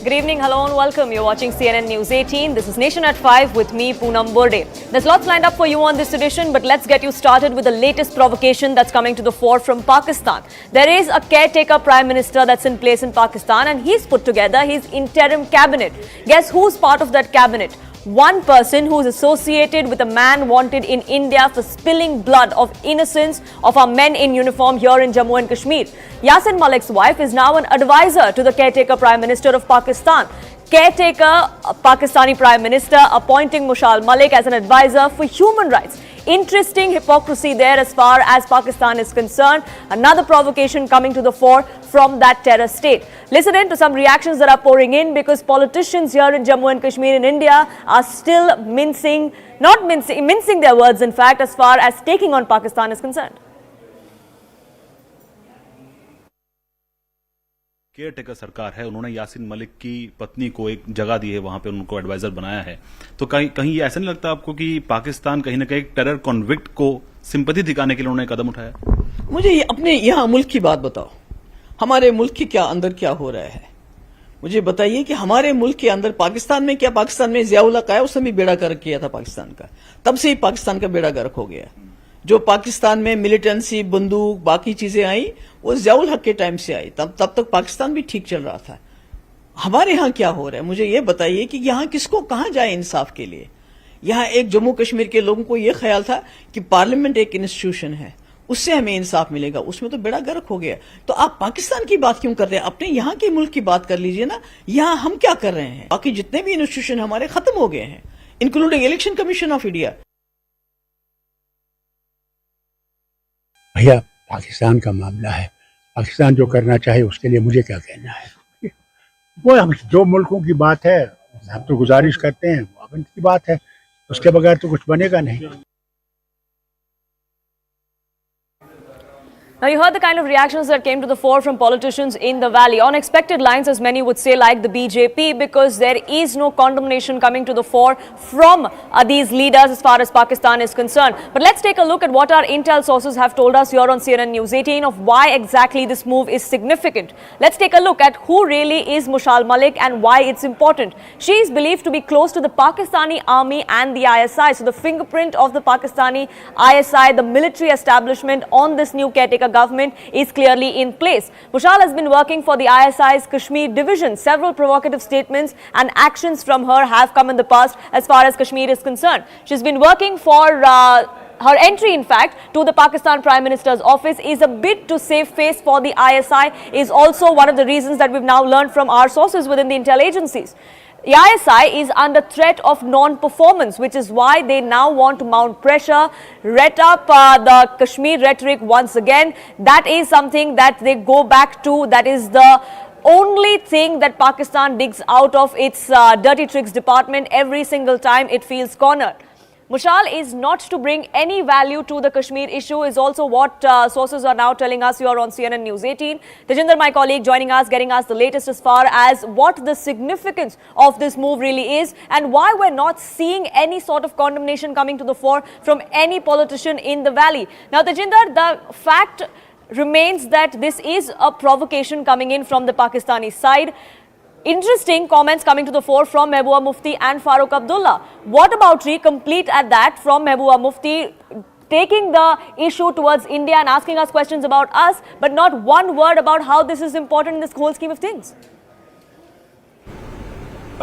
Good evening, hello and welcome. You're watching CNN News 18. This is Nation at 5 with me, Poonam Borde. There's lots lined up for you on this edition, but let's get you started with the latest provocation that's coming to the fore from Pakistan. There is a caretaker prime minister that's in place in Pakistan, and he's put together his interim cabinet. Guess who's part of that cabinet? One person who is associated with a man wanted in India for spilling blood of innocents of our men in uniform here in Jammu and Kashmir. Yasin Malik's wife is now an advisor to the caretaker Prime Minister of Pakistan. Caretaker Pakistani Prime Minister appointing Mushal Malik as an advisor for human rights. Interesting hypocrisy there as far as Pakistan is concerned. Another provocation coming to the fore from that terror state. Listen in to some reactions that are pouring in because politicians here in Jammu and Kashmir in India are still mincing their words, in fact, as far as taking on Pakistan is concerned. Care taker सरकार है, उन्होंने यासिन मलिक की पत्नी को एक जगह दी है, वहां पे उनको एडवाइजर बनाया है। तो कहीं ऐसा नहीं लगता आपको कि पाकिस्तान कहीं ना कहीं टेरर कॉन्विक्ट को सिंपैथी दिखाने के लिए उन्होंने कदम उठाया? मुझे अपने यहाँ मुल्क की बात बताओ, हमारे मुल्क के अंदर क्या हो रहा है? मुझे बताइए कि हमारे मुल्क के अंदर पाकिस्तान में क्या, पाकिस्तान में जियाउल हक आया, उसने भी बेड़ा गर्क किया था पाकिस्तान का, तब से ही पाकिस्तान का बेड़ा गर्क हो गया। जो पाकिस्तान में मिलिटेंसी, बंदूक, बाकी चीजें आई, वो जियाउल हक के टाइम से आई, तब तक पाकिस्तान भी ठीक चल रहा था। हमारे यहाँ क्या हो रहा है? मुझे ये बताइए कि यहाँ किसको कहाँ जाए इंसाफ के लिए? यहाँ एक जम्मू कश्मीर के लोगों को ये ख्याल था कि पार्लियामेंट एक इंस्टीट्यूशन है, उससे हमें इंसाफ मिलेगा, उसमें तो बेड़ा गर्क हो गया। तो आप पाकिस्तान की बात क्यों कर रहे हैं? अपने यहाँ के मुल्क की बात कर लीजिए ना। यहाँ हम क्या कर रहे हैं? बाकी जितने भी इंस्टीट्यूशन हमारे खत्म हो गए हैं, including election commission of India. भैया, पाकिस्तान का मामला है, पाकिस्तान जो करना चाहे उसके लिए मुझे क्या कहना है? वो हम जो मुल्कों की बात है हम तो गुजारिश करते हैं, वो अपन की बात है, उसके बगैर तो कुछ बनेगा नहीं। Now, you heard the kind of reactions that came to the fore from politicians in the valley. On expected lines, as many would say, like the BJP, because there is no condemnation coming to the fore from these leaders as far as Pakistan is concerned. But let's take a look at what our intel sources have told us here on CNN News 18 of why exactly this move is significant. Let's take a look at who really is Mushal Malik and why it's important. She is believed to be close to the Pakistani army and the ISI. So the fingerprint of the Pakistani ISI, the military establishment on this new caretaker government is clearly in place. Mushal has been working for the ISI's Kashmir division. Several provocative statements and actions from her have come in the past as far as Kashmir is concerned. She's been working for her entry, in fact, to the Pakistan Prime Minister's office is a bid to save face for the ISI is also one of the reasons that we've now learned from our sources within the intel agencies. The ISI is under threat of non-performance, which is why they now want to mount pressure, ret up the Kashmir rhetoric once again. That is something that they go back to. That is the only thing that Pakistan digs out of its dirty tricks department every single time it feels cornered. Mushal is not to bring any value to the Kashmir issue is also what sources are now telling us here on CNN News 18. Tejinder, my colleague, joining us, getting us the latest as far as what the significance of this move really is and why we're not seeing any sort of condemnation coming to the fore from any politician in the valley. Now, Tejinder, the fact remains that this is a provocation coming in from the Pakistani side. Interesting comments coming to the fore from Mehbooba Mufti and Farooq Abdullah. What about complete at that from Mehbooba Mufti taking the issue towards India and asking us questions about us, but not one word about how this is important in this whole scheme of things?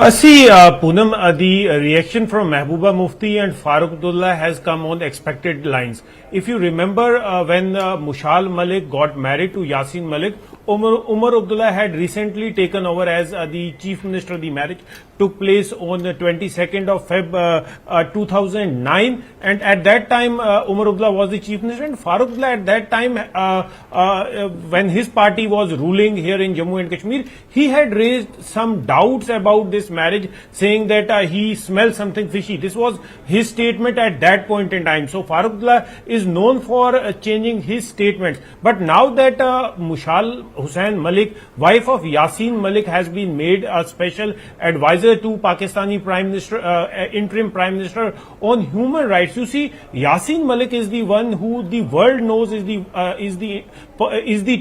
See, Poonam, the reaction from Mehbooba Mufti and Farooq Abdullah has come on expected lines. If you remember when Mushal Malik got married to Yasin Malik, Umar Abdullah had recently taken over as the Chief Minister. The marriage took place on the 22nd of Feb 2009, and at that time Umar Abdullah was the Chief Minister, and Farooq Abdullah at that time when his party was ruling here in Jammu and Kashmir, he had raised some doubts about this this marriage, saying that he smells something fishy. This was his statement at that point in time. So Farukdullah is known for changing his statements. But now that Mushal Hussain Malik, wife of Yasin Malik, has been made a special advisor to Pakistani Prime Minister, interim Prime Minister on human rights, you see, Yasin Malik is the one who the world knows is the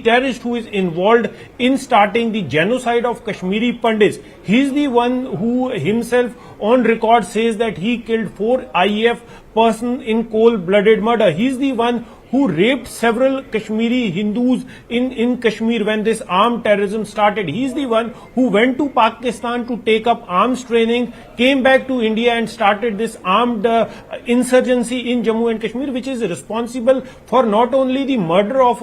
terrorist who is involved in starting the genocide of Kashmiri Pandits. He is the one who himself on record says that he killed 4 IEF persons in cold-blooded murder. He is the one who raped several Kashmiri Hindus in Kashmir when this armed terrorism started. He is the one who went to Pakistan to take up arms training, came back to India and started this armed insurgency in Jammu and Kashmir, which is responsible for not only the murder of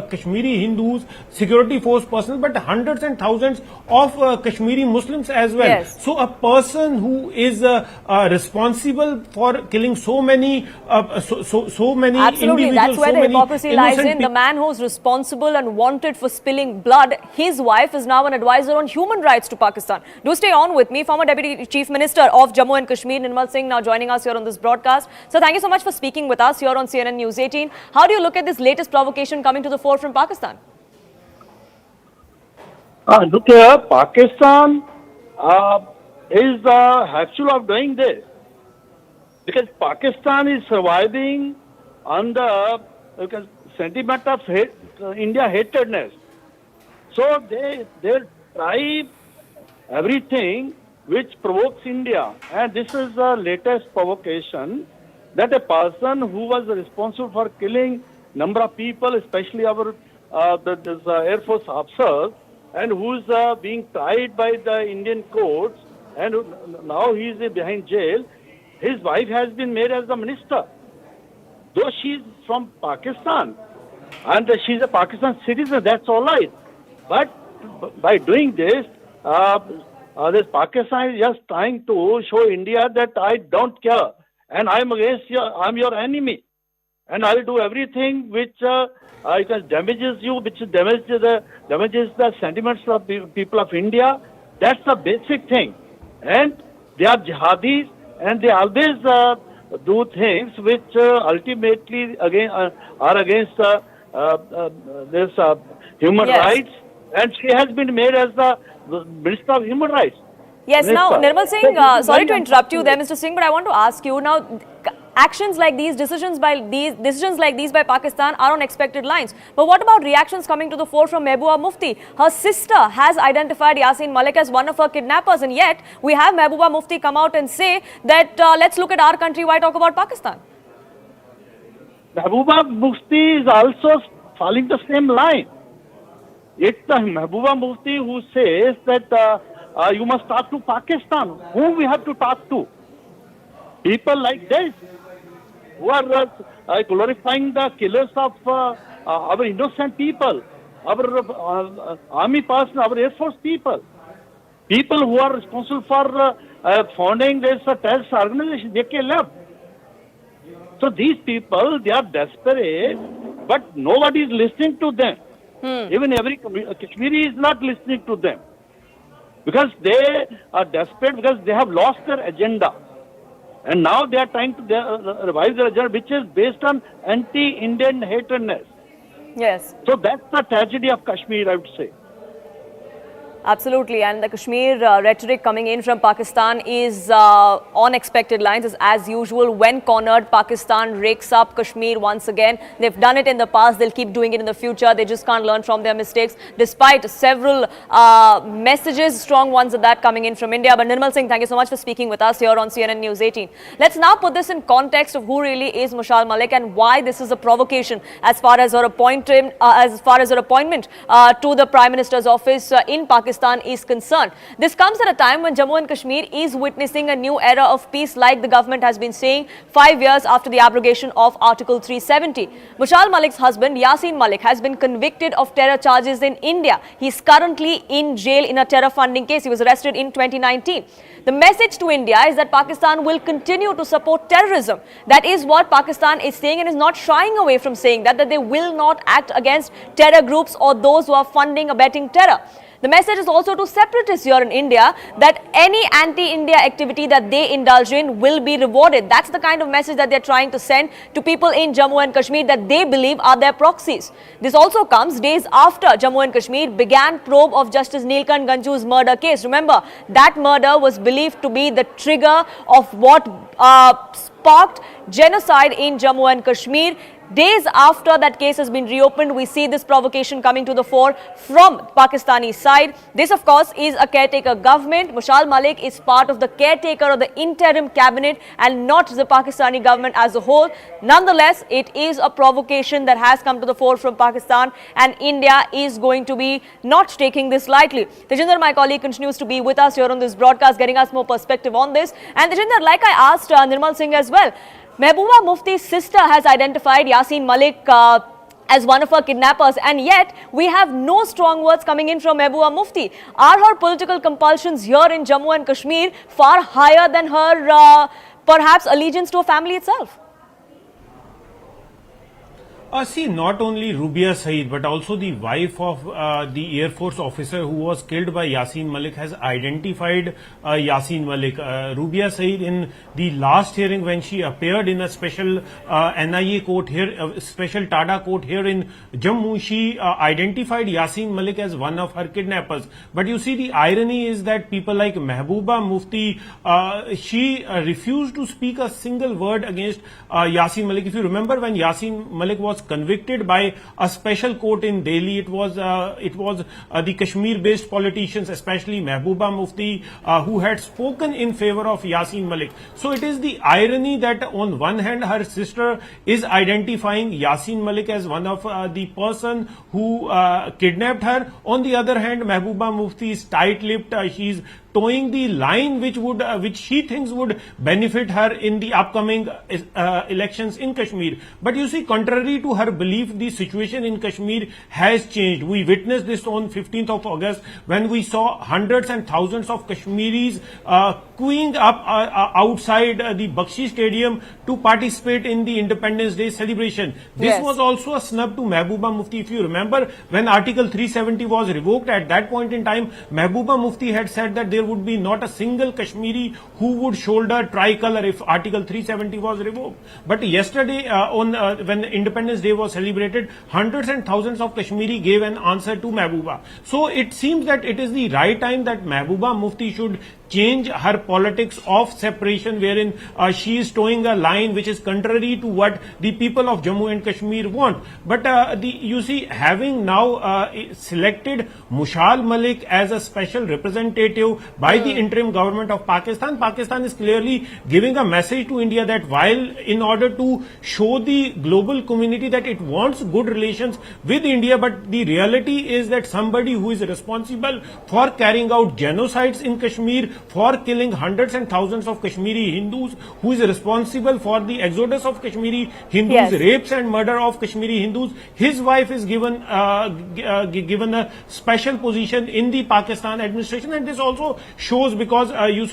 Kashmiri Hindus, security force personnel, but hundreds and thousands of Kashmiri Muslims as well. Yes. So a person who is responsible for killing so many Absolutely, individuals, that's where so the many hypocrisy lies innocent in. The man who's responsible and wanted for spilling blood, his wife is now an advisor on human rights to Pakistan. Do stay on with me. Former Deputy Chief Minister of Jammu and Kashmir, Nirmal Singh, now joining us here on this broadcast. So thank you so much for speaking with us here on CNN News 18. How do you look at this latest provocation coming to the fore from Pakistan? Look here, Pakistan is actual of doing this because Pakistan is surviving under sentiment of India hatredness. So they try everything which provokes India, and this is the latest provocation that a person who was responsible for killing number of people, especially our Air Force officers, and who is being tried by the Indian courts, and now he is behind jail. His wife has been made as the minister. Though she's from Pakistan and she's a Pakistan citizen, that's all right. But by doing this, this Pakistan is just trying to show India that I don't care and I'm against you, I'm your enemy. And I'll do everything which damages you, which damages the sentiments of people of India. That's the basic thing. And they are jihadis and they always do things which ultimately again are against this human rights, and she has been made as the Minister of Human Rights. Yes, Minister. now Nirmal Singh, sorry to interrupt you there, Mr. Singh, but I want to ask you now. Actions like these, decisions like these by Pakistan are on expected lines. But what about reactions coming to the fore from Mehbooba Mufti? Her sister has identified Yasin Malik as one of her kidnappers, and yet we have Mehbooba Mufti come out and say that let's look at our country, why talk about Pakistan? Mehbooba Mufti is also following the same line. It's the Mehbooba Mufti who says that you must talk to Pakistan. Whom we have to talk to? People like this, who are glorifying the killers of our innocent people, our army personnel, our Air Force people who are responsible for founding this terrorist organization, they came left. So these people, they are desperate, but nobody is listening to them. Even every Kashmiri is not listening to them because they are desperate because they have lost their agenda. And now they are trying to revise their agenda, which is based on anti-Indian hatredness. Yes. So that's the tragedy of Kashmir, I would say. Absolutely, and the Kashmir rhetoric coming in from Pakistan is on expected lines as usual. When cornered, Pakistan rakes up Kashmir once again. They've done it in the past, they'll keep doing it in the future. They just can't learn from their mistakes, despite several messages, strong ones at that, coming in from India. But Nirmal Singh, thank you so much for speaking with us here on CNN News 18. Let's now put this in context of who really is Mushal Malik and why this is a provocation as far as her appointment, to the Prime Minister's office in Pakistan is concerned. This comes at a time when Jammu and Kashmir is witnessing a new era of peace, like the government has been saying, 5 years after the abrogation of Article 370. Mushal Malik's husband, Yasin Malik, has been convicted of terror charges in India. He is currently in jail in a terror funding case. He was arrested in 2019. The message to India is that Pakistan will continue to support terrorism. That is what Pakistan is saying and is not shying away from saying that they will not act against terror groups or those who are funding, abetting terror. The message is messages also to separatists here in India that any anti-India activity that they indulge in will be rewarded. That's the kind of message that they're trying to send to people in Jammu and Kashmir that they believe are their proxies. This also comes days after Jammu and Kashmir began probe of Justice Neelkant Ganju's murder case. Remember, that murder was believed to be the trigger of what sparked genocide in Jammu and Kashmir. Days after that case has been reopened, we see this provocation coming to the fore from Pakistani side. This, of course, is a caretaker government. Mushal Malik is part of the caretaker of the interim cabinet and not the Pakistani government as a whole. Nonetheless, it is a provocation that has come to the fore from Pakistan, and India is going to be not taking this lightly. Tejinder, my colleague, continues to be with us here on this broadcast, getting us more perspective on this. And Tejinder, like I asked Nirmal Singh as well, Mehbooba Mufti's sister has identified Yasin Malik as one of her kidnappers, and yet we have no strong words coming in from Mehbooba Mufti. Are her political compulsions here in Jammu and Kashmir far higher than her perhaps allegiance to a family itself? See, not only Rubia Saeed, but also the wife of the Air Force officer who was killed by Yasin Malik has identified Yasin Malik. Rubia Saeed, in the last hearing when she appeared in a special NIA court here, special TADA court here in Jammu, she identified Yasin Malik as one of her kidnappers. But you see, the irony is that people like Mehbooba Mufti, she refused to speak a single word against Yasin Malik. If you remember, when Yasin Malik was convicted by a special court in Delhi, it was the Kashmir-based politicians, especially Mehbooba Mufti, who had spoken in favor of Yasin Malik. So it is the irony that on one hand, her sister is identifying Yasin Malik as one of the person who kidnapped her. On the other hand, Mehbooba Mufti is tight-lipped. She's towing the line which she thinks would benefit her in the upcoming elections in Kashmir. But you see, contrary to her belief, the situation in Kashmir has changed. We witnessed this on 15th of August when we saw hundreds and thousands of Kashmiris queuing up outside the Bakshi Stadium to participate in the Independence Day celebration. This was also a snub to Mehbooba Mufti. If you remember, when Article 370 was revoked, at that point in time, Mehbooba Mufti had said that there would be not a single Kashmiri who would shoulder tricolor if Article 370 was revoked. But yesterday, when Independence Day was celebrated, hundreds and thousands of Kashmiri gave an answer to Mehbooba. So it seems that it is the right time that Mehbooba Mufti should change her politics of separation, wherein she is towing a line which is contrary to what the people of Jammu and Kashmir want. But you see, having now selected Mushal Malik as a special representative by the interim government of Pakistan, Pakistan is clearly giving a message to India that while in order to show the global community that it wants good relations with India, but the reality is that somebody who is responsible for carrying out genocides in Kashmir, for killing hundreds and thousands of Kashmiri Hindus, who is responsible for the exodus of Kashmiri Hindus, rapes and murder of Kashmiri Hindus, his wife is given a special position in the Pakistan administration. And this also shows, because you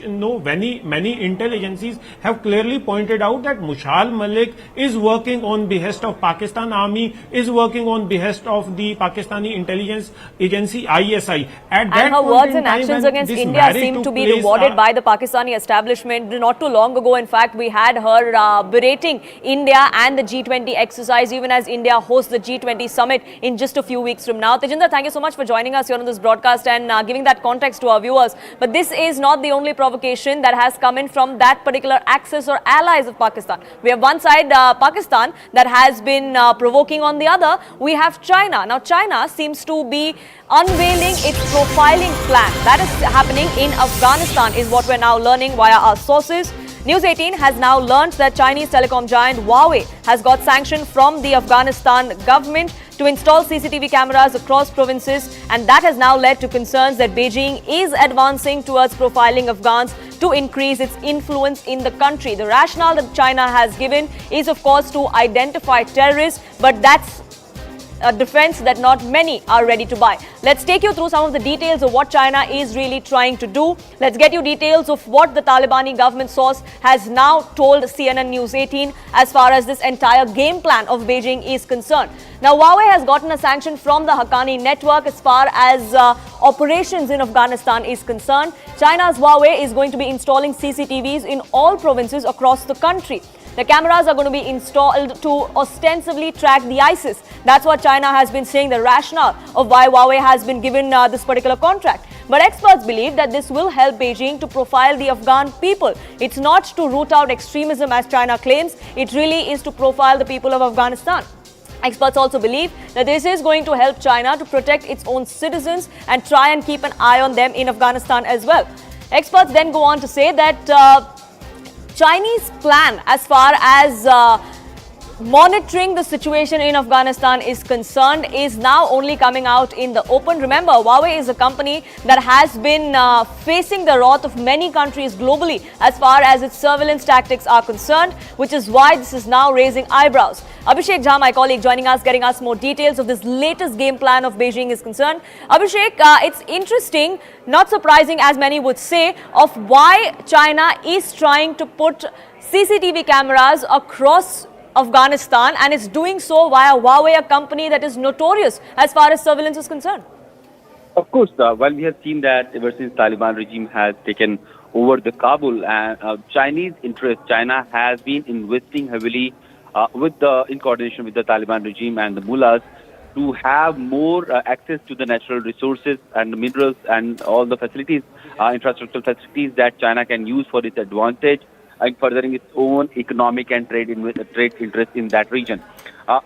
know many intel agencies have clearly pointed out that Mushal Malik is working on behest of Pakistan Army, is working on behest of the Pakistani intelligence agency ISI. And her words and actions against India seem to be rewarded by the Pakistani establishment. Not too long ago, in fact, we had her berating India and the G20 exercise, even as India hosts the G20 summit in just a few weeks from now. Tejinder, thank you so much for joining us here on this broadcast and giving that context to our viewers. But this is not the only provocation that has come in from that particular axis or allies of Pakistan. We have one side, Pakistan, that has been provoking on the other. We have China. Now, China seems to be unveiling its profiling plan. That is happening in Afghanistan, is what we're now learning via our sources. News18 has now learned that Chinese telecom giant Huawei has got sanction from the Afghanistan government to install CCTV cameras across provinces, and that has now led to concerns that Beijing is advancing towards profiling Afghans to increase its influence in the country. The rationale that China has given is, of course, to identify terrorists, but that's defense that not many are ready to buy. Let's take you through some of the details of what China is really trying to do. Let's get you details of what the Talibani government source has now told CNN News 18 as far as this entire game plan of Beijing is concerned. Now, Huawei has gotten a sanction from the Haqqani network as far as operations in Afghanistan is concerned. China's Huawei is going to be installing CCTVs in all provinces across the country. The cameras are going to be installed to ostensibly track the ISIS. That's what China has been saying, the rationale of why Huawei has been given this particular contract. But experts believe that this will help Beijing to profile the Afghan people. It's not to root out extremism as China claims. It really is to profile the people of Afghanistan. Experts also believe that this is going to help China to protect its own citizens and try and keep an eye on them in Afghanistan as well. Experts then go on to say that Chinese plan as far as monitoring the situation in Afghanistan is concerned is now only coming out in the open. Remember, Huawei is a company that has been facing the wrath of many countries globally as far as its surveillance tactics are concerned, which is why this is now raising eyebrows. Abhishek Jha, my colleague, joining us, getting us more details of this latest game plan of Beijing is concerned. Abhishek, it's interesting, not surprising as many would say, of why China is trying to put CCTV cameras across Afghanistan, and it's doing so via Huawei, a company that is notorious as far as surveillance is concerned. Of course, while we have seen that ever since Taliban regime has taken over the Kabul and Chinese interest, China has been investing heavily in coordination with the Taliban regime and the mullahs to have more access to the natural resources and the minerals and all the facilities, infrastructural facilities that China can use for its advantage and furthering its own economic and trade interest in that region.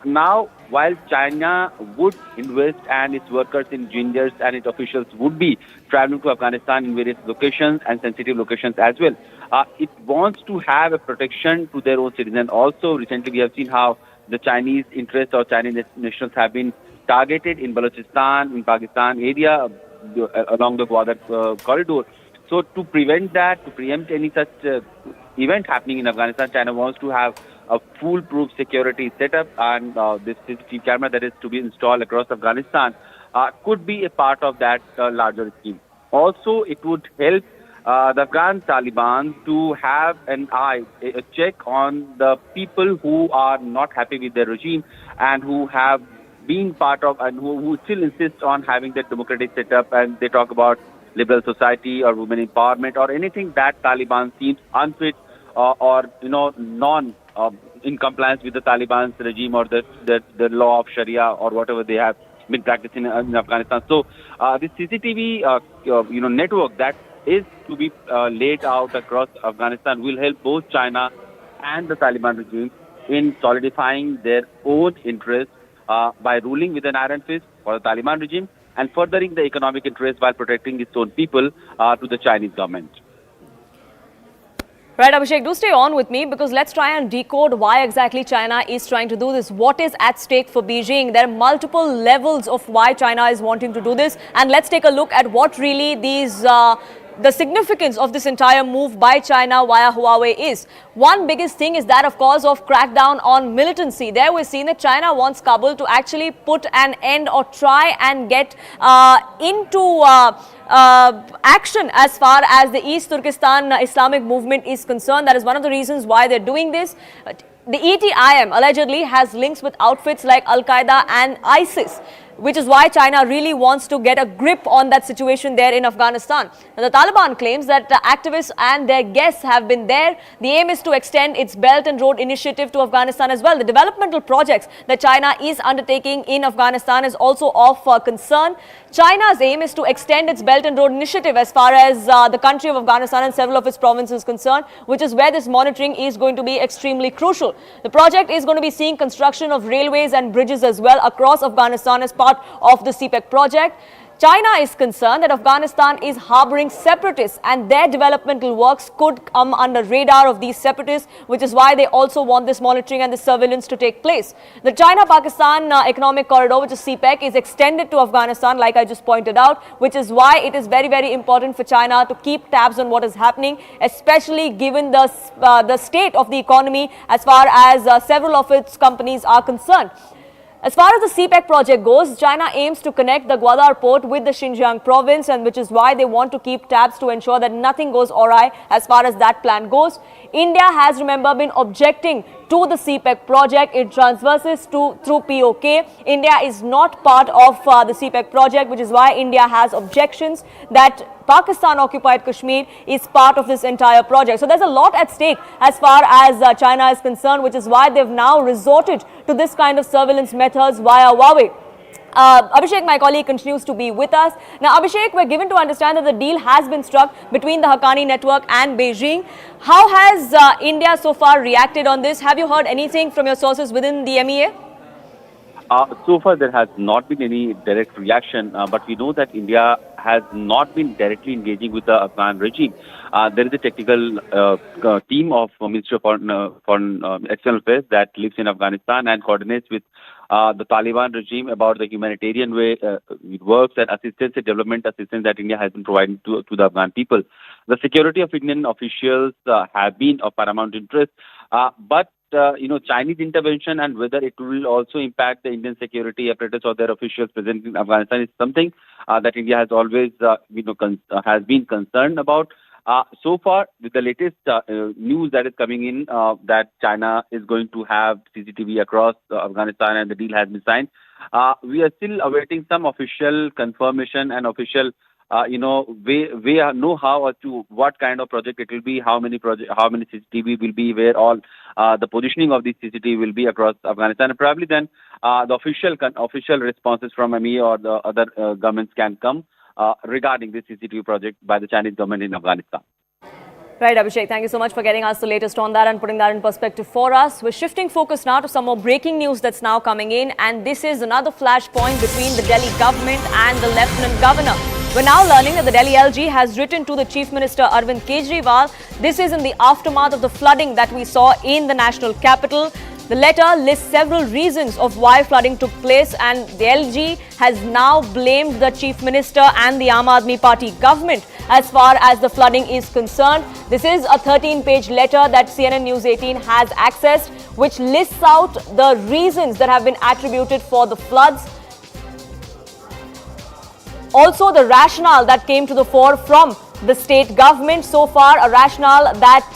Now, while China would invest and its workers, engineers and its officials would be traveling to Afghanistan in various locations and sensitive locations as well, it wants to have a protection to their own citizens. Also, recently we have seen how the Chinese interests or Chinese nationals have been targeted in Balochistan, in Pakistan area, along the border corridor. So to prevent that, to preempt any such event happening in Afghanistan, China wants to have a foolproof security setup, and this CCTV camera that is to be installed across Afghanistan could be a part of that larger scheme. Also, it would help the Afghan Taliban to have an eye, a check on the people who are not happy with their regime and who have been part of and who still insist on having that democratic setup, and they talk about liberal society or women empowerment or anything that Taliban seems unfit or non in compliance with the Taliban's regime or the law of Sharia or whatever they have been practicing in Afghanistan. So this CCTV network that is to be laid out across Afghanistan will help both China and the Taliban regime in solidifying their own interests by ruling with an iron fist for the Taliban regime and furthering the economic interest while protecting its own people to the Chinese government. Right, Abhishek, do stay on with me because let's try and decode why exactly China is trying to do this. What is at stake for Beijing? There are multiple levels of why China is wanting to do this. And let's take a look at what really the significance of this entire move by China via Huawei is. One biggest thing is that, of course, of crackdown on militancy. There we're seeing that China wants Kabul to actually put an end or try and get into action as far as the East Turkestan Islamic movement is concerned. That is one of the reasons why they're doing this. The ETIM allegedly has links with outfits like Al-Qaeda and ISIS, which is why China really wants to get a grip on that situation there in Afghanistan. Now, the Taliban claims that the activists and their guests have been there. The aim is to extend its Belt and Road initiative to Afghanistan as well. The developmental projects that China is undertaking in Afghanistan is also of concern. China's aim is to extend its Belt and Road initiative as far as the country of Afghanistan and several of its provinces concerned, which is where this monitoring is going to be extremely crucial. The project is going to be seeing construction of railways and bridges as well across Afghanistan as part of the CPEC project. China is concerned that Afghanistan is harboring separatists and their developmental works could come under radar of these separatists, which is why they also want this monitoring and the surveillance to take place. The China-Pakistan Economic Corridor, which is CPEC, is extended to Afghanistan, like I just pointed out, which is why it is very, very important for China to keep tabs on what is happening, especially given the state of the economy as far as several of its companies are concerned. As far as the CPEC project goes, China aims to connect the Gwadar port with the Xinjiang province, and which is why they want to keep tabs to ensure that nothing goes awry as far as that plan goes. India has, remember, been objecting to the CPEC project. It transverses through POK. India is not part of the CPEC project, which is why India has objections that Pakistan-occupied Kashmir is part of this entire project. So there's a lot at stake as far as China is concerned, which is why they've now resorted to this kind of surveillance methods via Huawei. Abhishek, my colleague, continues to be with us. Now, Abhishek, we're given to understand that the deal has been struck between the Haqqani network and Beijing. How has India so far reacted on this? Have you heard anything from your sources within the MEA? So far, there has not been any direct reaction, but we know that India has not been directly engaging with the Afghan regime. There is a technical team of Ministry of Foreign External Affairs that lives in Afghanistan and coordinates with the Taliban regime about the humanitarian way it works and assistance and development assistance that India has been providing to the Afghan people. The security of Indian officials have been of paramount interest, but Chinese intervention and whether it will also impact the Indian security apparatus or their officials present in Afghanistan is something that India has always, has been concerned about. So far, with the latest news that is coming in, that China is going to have CCTV across Afghanistan and the deal has been signed, we are still awaiting some official confirmation and official know-how as to what kind of project it will be, how many CCTV will be, where all the positioning of these CCTV will be across Afghanistan, and probably then the official responses from MEA or the other governments can come regarding this CCTV project by the Chinese government in Afghanistan. Right, Abhishek, thank you so much for getting us the latest on that and putting that in perspective for us. We're shifting focus now to some more breaking news that's now coming in, and this is another flashpoint between the Delhi government and the Lieutenant Governor. We're now learning that the Delhi LG has written to the Chief Minister Arvind Kejriwal. This is in the aftermath of the flooding that we saw in the national capital. The letter lists several reasons of why flooding took place, and the LG has now blamed the Chief Minister and the Aam Aadmi Party government as far as the flooding is concerned. This is a 13-page letter that CNN News 18 has accessed, which lists out the reasons that have been attributed for the floods. Also, the rationale that came to the fore from the state government so far, a rationale that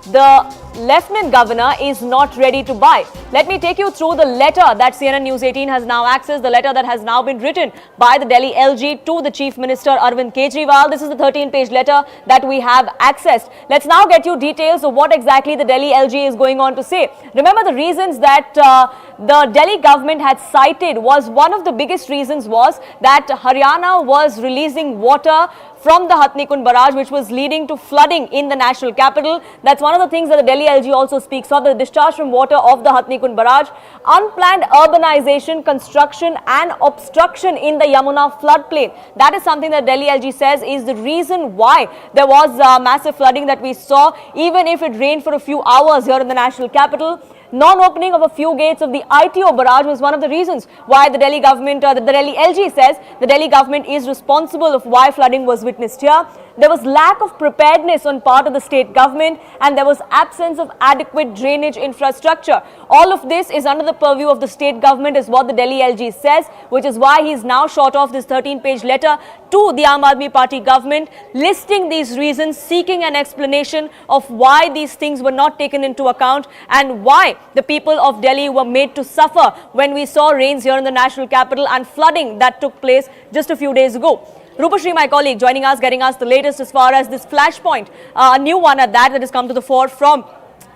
the Lieutenant Governor is not ready to buy. Let me take you through the letter that CNN News 18 has now accessed, the letter that has now been written by the Delhi LG to the Chief Minister Arvind Kejriwal. This is the 13-page letter that we have accessed. Let's now get you details of what exactly the Delhi LG is going on to say. Remember, the reasons that the Delhi government had cited was one of the biggest reasons was that Haryana was releasing water from the Hatnikund barrage, which was leading to flooding in the national capital. That's one of the things that the Delhi LG also speaks of, the discharge from water of the Hatnikund barrage. Unplanned urbanization, construction and obstruction in the Yamuna floodplain. That is something that Delhi LG says is the reason why there was massive flooding that we saw, even if it rained for a few hours here in the national capital. Non-opening of a few gates of the ITO barrage was one of the reasons why the Delhi government, the Delhi LG says the Delhi government is responsible of why flooding was witnessed here. There was lack of preparedness on part of the state government, and there was absence of adequate drainage infrastructure. All of this is under the purview of the state government is what the Delhi LG says, which is why he is now short of this 13-page letter to the Aam Aadmi Party government, listing these reasons, seeking an explanation of why these things were not taken into account and why the people of Delhi were made to suffer when we saw rains here in the national capital and flooding that took place just a few days ago. Rupashri, my colleague, joining us, getting us the latest as far as this flashpoint, a new one at that has come to the fore from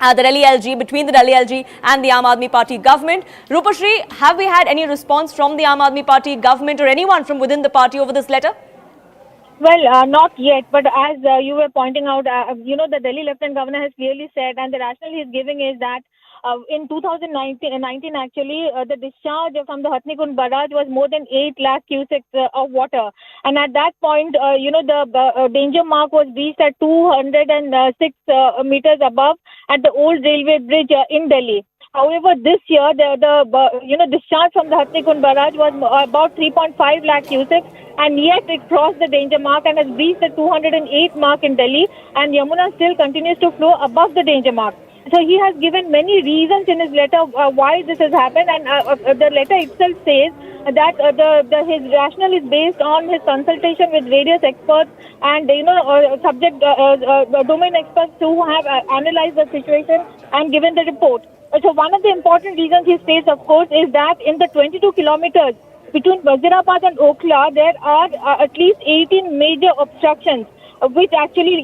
the Delhi LG, between the Delhi LG and the Aam Aadmi Party government. Rupashri, have we had any response from the Aam Aadmi Party government or anyone from within the party over this letter? Well, not yet, but as you were pointing out, the Delhi Lieutenant Governor has clearly said, and the rationale he is giving is that in 2019 actually, the discharge from the Hatnikund barrage was more than 8 lakh cusecs of water. And at that point, the danger mark was reached at 206 meters above at the old railway bridge in Delhi. However, this year, the discharge from the Hatnikund barrage was about 3.5 lakh cusecs, and yet it crossed the danger mark and has reached the 208 mark in Delhi, and Yamuna still continues to flow above the danger mark. So he has given many reasons in his letter why this has happened, and the letter itself says that his rationale is based on his consultation with various experts and subject domain experts who have analyzed the situation and given the report. So one of the important reasons he states, of course, is that in the 22 kilometers between Wazirabad and Okhla, there are at least 18 major obstructions, which actually,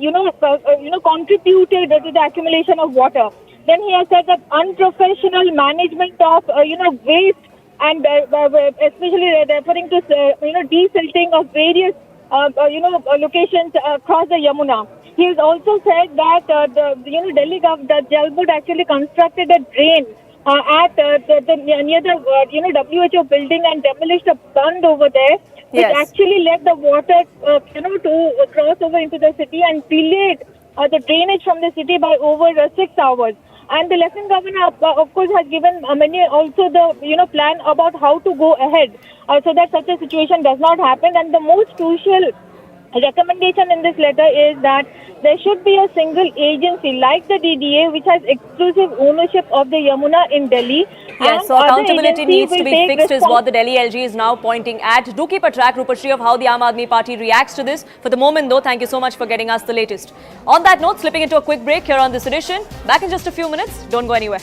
contributed to the accumulation of water. Then he has said that unprofessional management of, waste and especially referring to, desilting of various, locations across the Yamuna. He has also said that the Jal Board actually constructed a drain at near the WHO building and demolished a bund over there, which actually let the water to cross over into the city and delayed the drainage from the city by over 6 hours. And the Lieutenant Governor, of course, has given also the plan about how to go ahead so that such a situation does not happen. And the most crucial recommendation in this letter is that there should be a single agency like the DDA which has exclusive ownership of the Yamuna in Delhi. Yes, so accountability needs to be fixed is what the Delhi LG is now pointing at. Do keep a track, Rupashri, of how the Aam Aadmi Party reacts to this. For the moment though, thank you so much for getting us the latest. On that note, slipping into a quick break here on this edition. Back in just a few minutes. Don't go anywhere.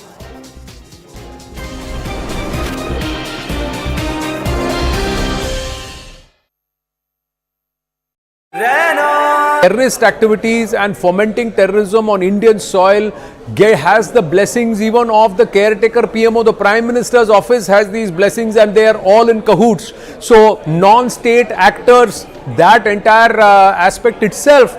Terrorist activities and fomenting terrorism on Indian soil has the blessings even of the caretaker PMO. The Prime Minister's office has these blessings and they are all in cahoots. So non-state actors, that entire aspect itself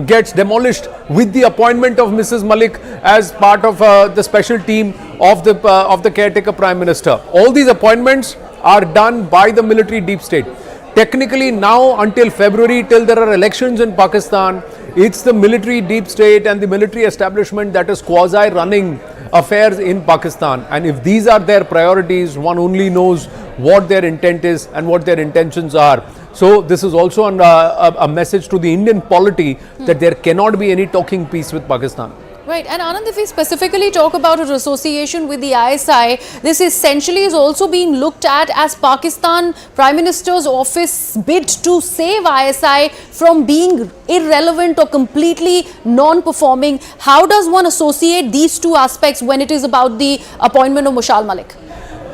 gets demolished with the appointment of Mrs. Malik as part of the special team of the caretaker Prime Minister. All these appointments are done by the military deep state. Technically now until February, till there are elections in Pakistan, it's the military deep state and the military establishment that is quasi running affairs in Pakistan. And if these are their priorities, one only knows what their intent is and what their intentions are. So this is also a message to the Indian polity that there cannot be any talking peace with Pakistan. Right, and Anand, if we specifically talk about an association with the ISI, this essentially is also being looked at as Pakistan Prime Minister's office bid to save ISI from being irrelevant or completely non-performing. How does one associate these two aspects when it is about the appointment of Mushal Malik?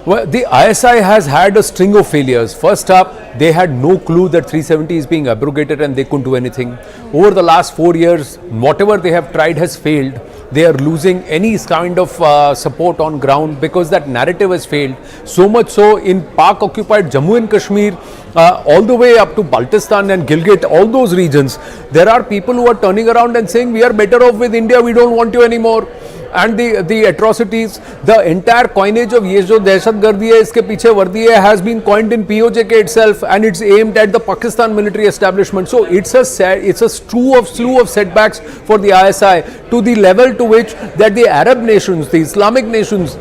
Well, the ISI has had a string of failures. First up, they had no clue that 370 is being abrogated and they couldn't do anything. Over the last 4 years, whatever they have tried has failed. They are losing any kind of support on ground because that narrative has failed. So much so in Pak-occupied Jammu and Kashmir, all the way up to Baltistan and Gilgit, all those regions, there are people who are turning around and saying, we are better off with India, we don't want you anymore. And the atrocities, the entire coinage of ye jo dehshatgardi hai, iske piche vardi hai, has been coined in POJK itself, and it's aimed at the Pakistan military establishment. So it's a slew of setbacks for the ISI to the level to which that the Arab nations, the Islamic nations,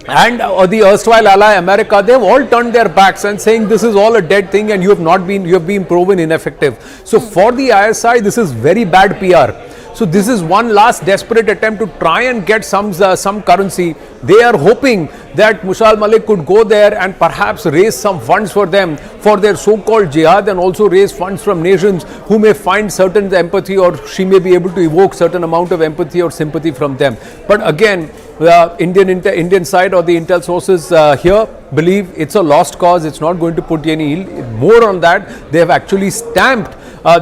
and the erstwhile ally America, they have all turned their backs and saying this is all a dead thing and you have been proven ineffective. So for the ISI, this is very bad PR. So this is one last desperate attempt to try and get some currency. They are hoping that Mushal Malik could go there and perhaps raise some funds for them for their so-called jihad, and also raise funds from nations who may find certain empathy, or she may be able to evoke certain amount of empathy or sympathy from them. But again, the Indian side or the intel sources here believe it's a lost cause. It's not going to put any more on that. They have actually stamped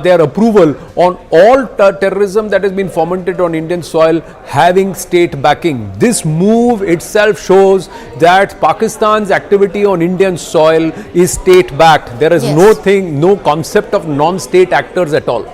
their approval on all terrorism that has been fomented on Indian soil having state backing. This move itself shows that Pakistan's activity on Indian soil is state backed. There is no concept of non-state actors at all.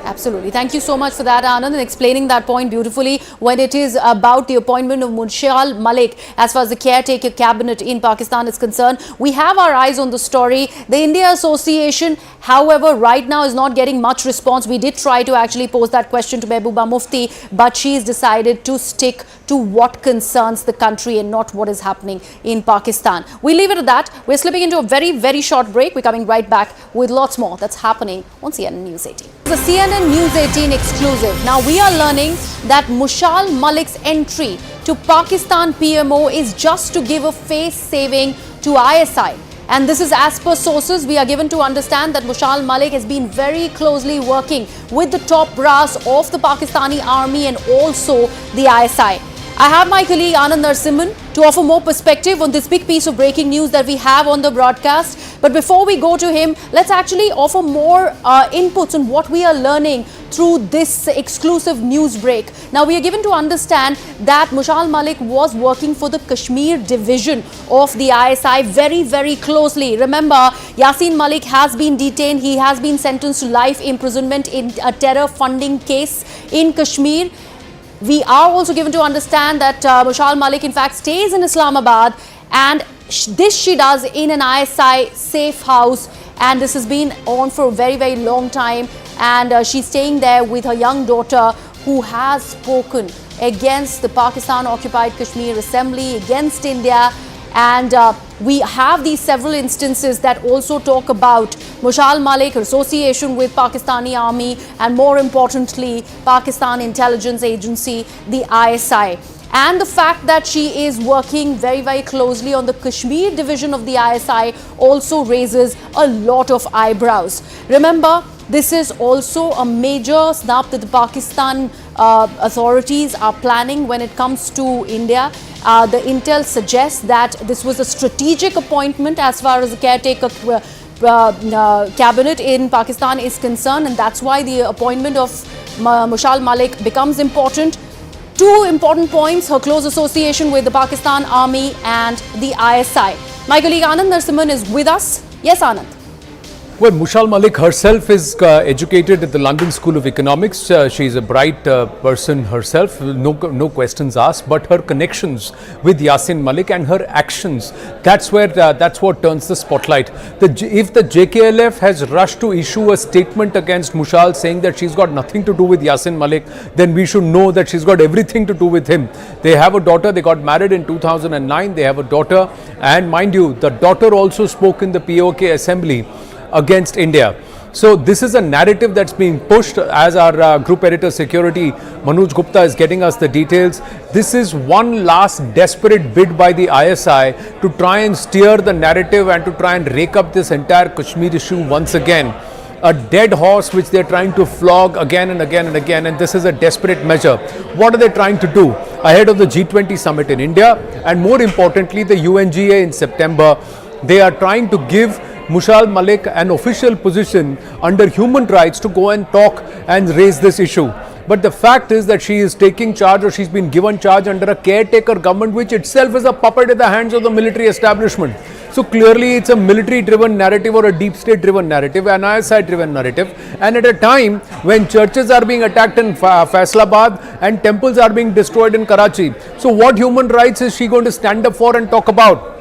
Absolutely. Thank you so much for that, Anand, and explaining that point beautifully when it is about the appointment of Mushal Malik as far as the caretaker cabinet in Pakistan is concerned. We have our eyes on the story. The India Association, however, right now is not getting much response. We did try to actually pose that question to Mehbooba Mufti, but she's decided to stick to what concerns the country and not what is happening in Pakistan. We leave it at that. We're slipping into a very, very short break. We're coming right back with lots more that's happening on CNN News 18. The CNN News 18 exclusive. Now we are learning that Mushal Malik's entry to Pakistan PMO is just to give a face saving to ISI. And this is as per sources. We are given to understand that Mushal Malik has been very closely working with the top brass of the Pakistani army and also the ISI. I have my colleague Anand Narasimhan to offer more perspective on this big piece of breaking news that we have on the broadcast. But before we go to him, let's actually offer more inputs on what we are learning through this exclusive news break. Now, we are given to understand that Mushal Malik was working for the Kashmir division of the ISI very, very closely. Remember, Yasin Malik has been detained. He has been sentenced to life imprisonment in a terror funding case in Kashmir. We are also given to understand that Mushal Malik in fact stays in Islamabad, and this she does in an ISI safe house, and this has been on for a very, very long time, and she's staying there with her young daughter, who has spoken against the Pakistan occupied Kashmir Assembly, against India. And we have these several instances that also talk about Mushal Malik, her association with Pakistani army, and more importantly, Pakistan Intelligence Agency, the ISI. And the fact that she is working very, very closely on the Kashmir division of the ISI also raises a lot of eyebrows. Remember, this is also a major snub that the Pakistan authorities are planning when it comes to India. The intel suggests that this was a strategic appointment as far as the caretaker cabinet in Pakistan is concerned, and that's why the appointment of Mushal Malik becomes important. Two important points: her close association with the Pakistan Army and the ISI. My colleague Anand Narasimhan is with us. Yes, Anand. Well, Mushal Malik herself is educated at the London School of Economics. She is a bright person herself, no questions asked. But her connections with Yasin Malik and her actions, that's what turns the spotlight. If the JKLF has rushed to issue a statement against Mushal saying that she's got nothing to do with Yasin Malik, then we should know that she's got everything to do with him. They have a daughter. They got married in 2009. They have a daughter, and mind you, the daughter also spoke in the POK Assembly against India. So this is a narrative that's being pushed, as our group editor security Manoj Gupta is getting us the details. This is one last desperate bid by the ISI to try and steer the narrative and to try and rake up this entire Kashmir issue once again. A dead horse which they're trying to flog again and again and again, and this is a desperate measure. What are they trying to do ahead of the G20 summit in India, and more importantly the UNGA in September? They are trying to give Mushal Malik an official position under human rights to go and talk and raise this issue. But the fact is that she is taking charge, or she's been given charge under a caretaker government which itself is a puppet in the hands of the military establishment. So clearly it's a military driven narrative or a deep state driven narrative, an ISI driven narrative, and at a time when churches are being attacked in Faisalabad and temples are being destroyed in Karachi. So what human rights is she going to stand up for and talk about?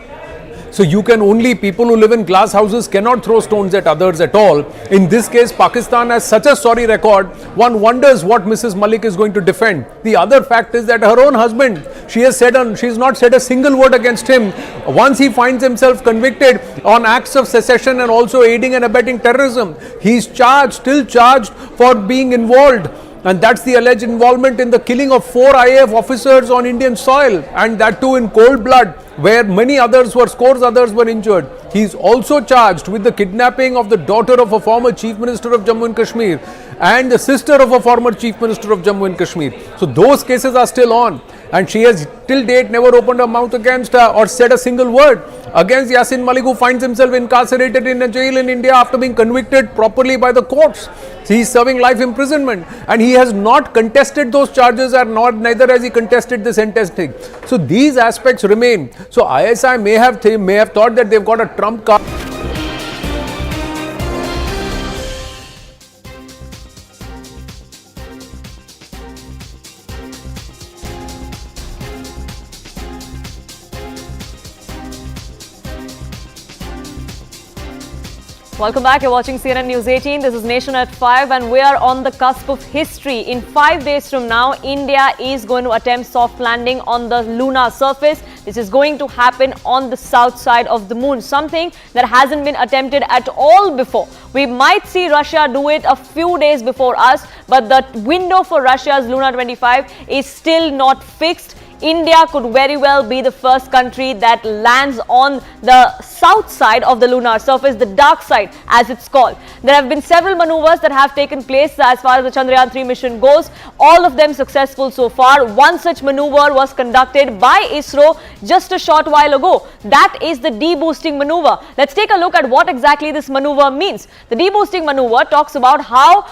So you can only, people who live in glass houses cannot throw stones at others at all. In this case, Pakistan has such a sorry record, one wonders what Mrs. Malik is going to defend. The other fact is that her own husband, she's not said a single word against him. Once he finds himself convicted on acts of secession and also aiding and abetting terrorism, he's still charged for being involved. And that's the alleged involvement in the killing of 4 IAF officers on Indian soil, and that too in cold blood, where scores others were injured. He's also charged with the kidnapping of the daughter of a former Chief Minister of Jammu and Kashmir and the sister of a former Chief Minister of Jammu and Kashmir. So those cases are still on, and she has till date never opened her mouth against or said a single word against Yasin Malik, who finds himself incarcerated in a jail in India after being convicted properly by the courts. He is serving life imprisonment, and he has not contested those charges, neither has he contested the sentencing. So these aspects remain. So ISI may have thought that they've got a trump card. Welcome back. You're watching CNN News 18. This is Nation at 5, and we are on the cusp of history. In 5 days from now, India is going to attempt soft landing on the lunar surface. This is going to happen on the south side of the moon, something that hasn't been attempted at all before. We might see Russia do it a few days before us, but the window for Russia's Luna 25 is still not fixed. India could very well be the first country that lands on the south side of the lunar surface, the dark side as it's called. There have been several maneuvers that have taken place as far as the Chandrayaan 3 mission goes, all of them successful so far. One such maneuver was conducted by ISRO just a short while ago. That is the deboosting maneuver. Let's take a look at what exactly this maneuver means. The deboosting maneuver talks about how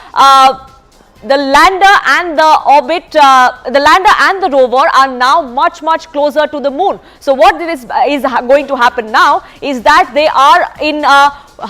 the lander and the orbit, the lander and the rover are now much closer to the moon. So what is going to happen now is that they are in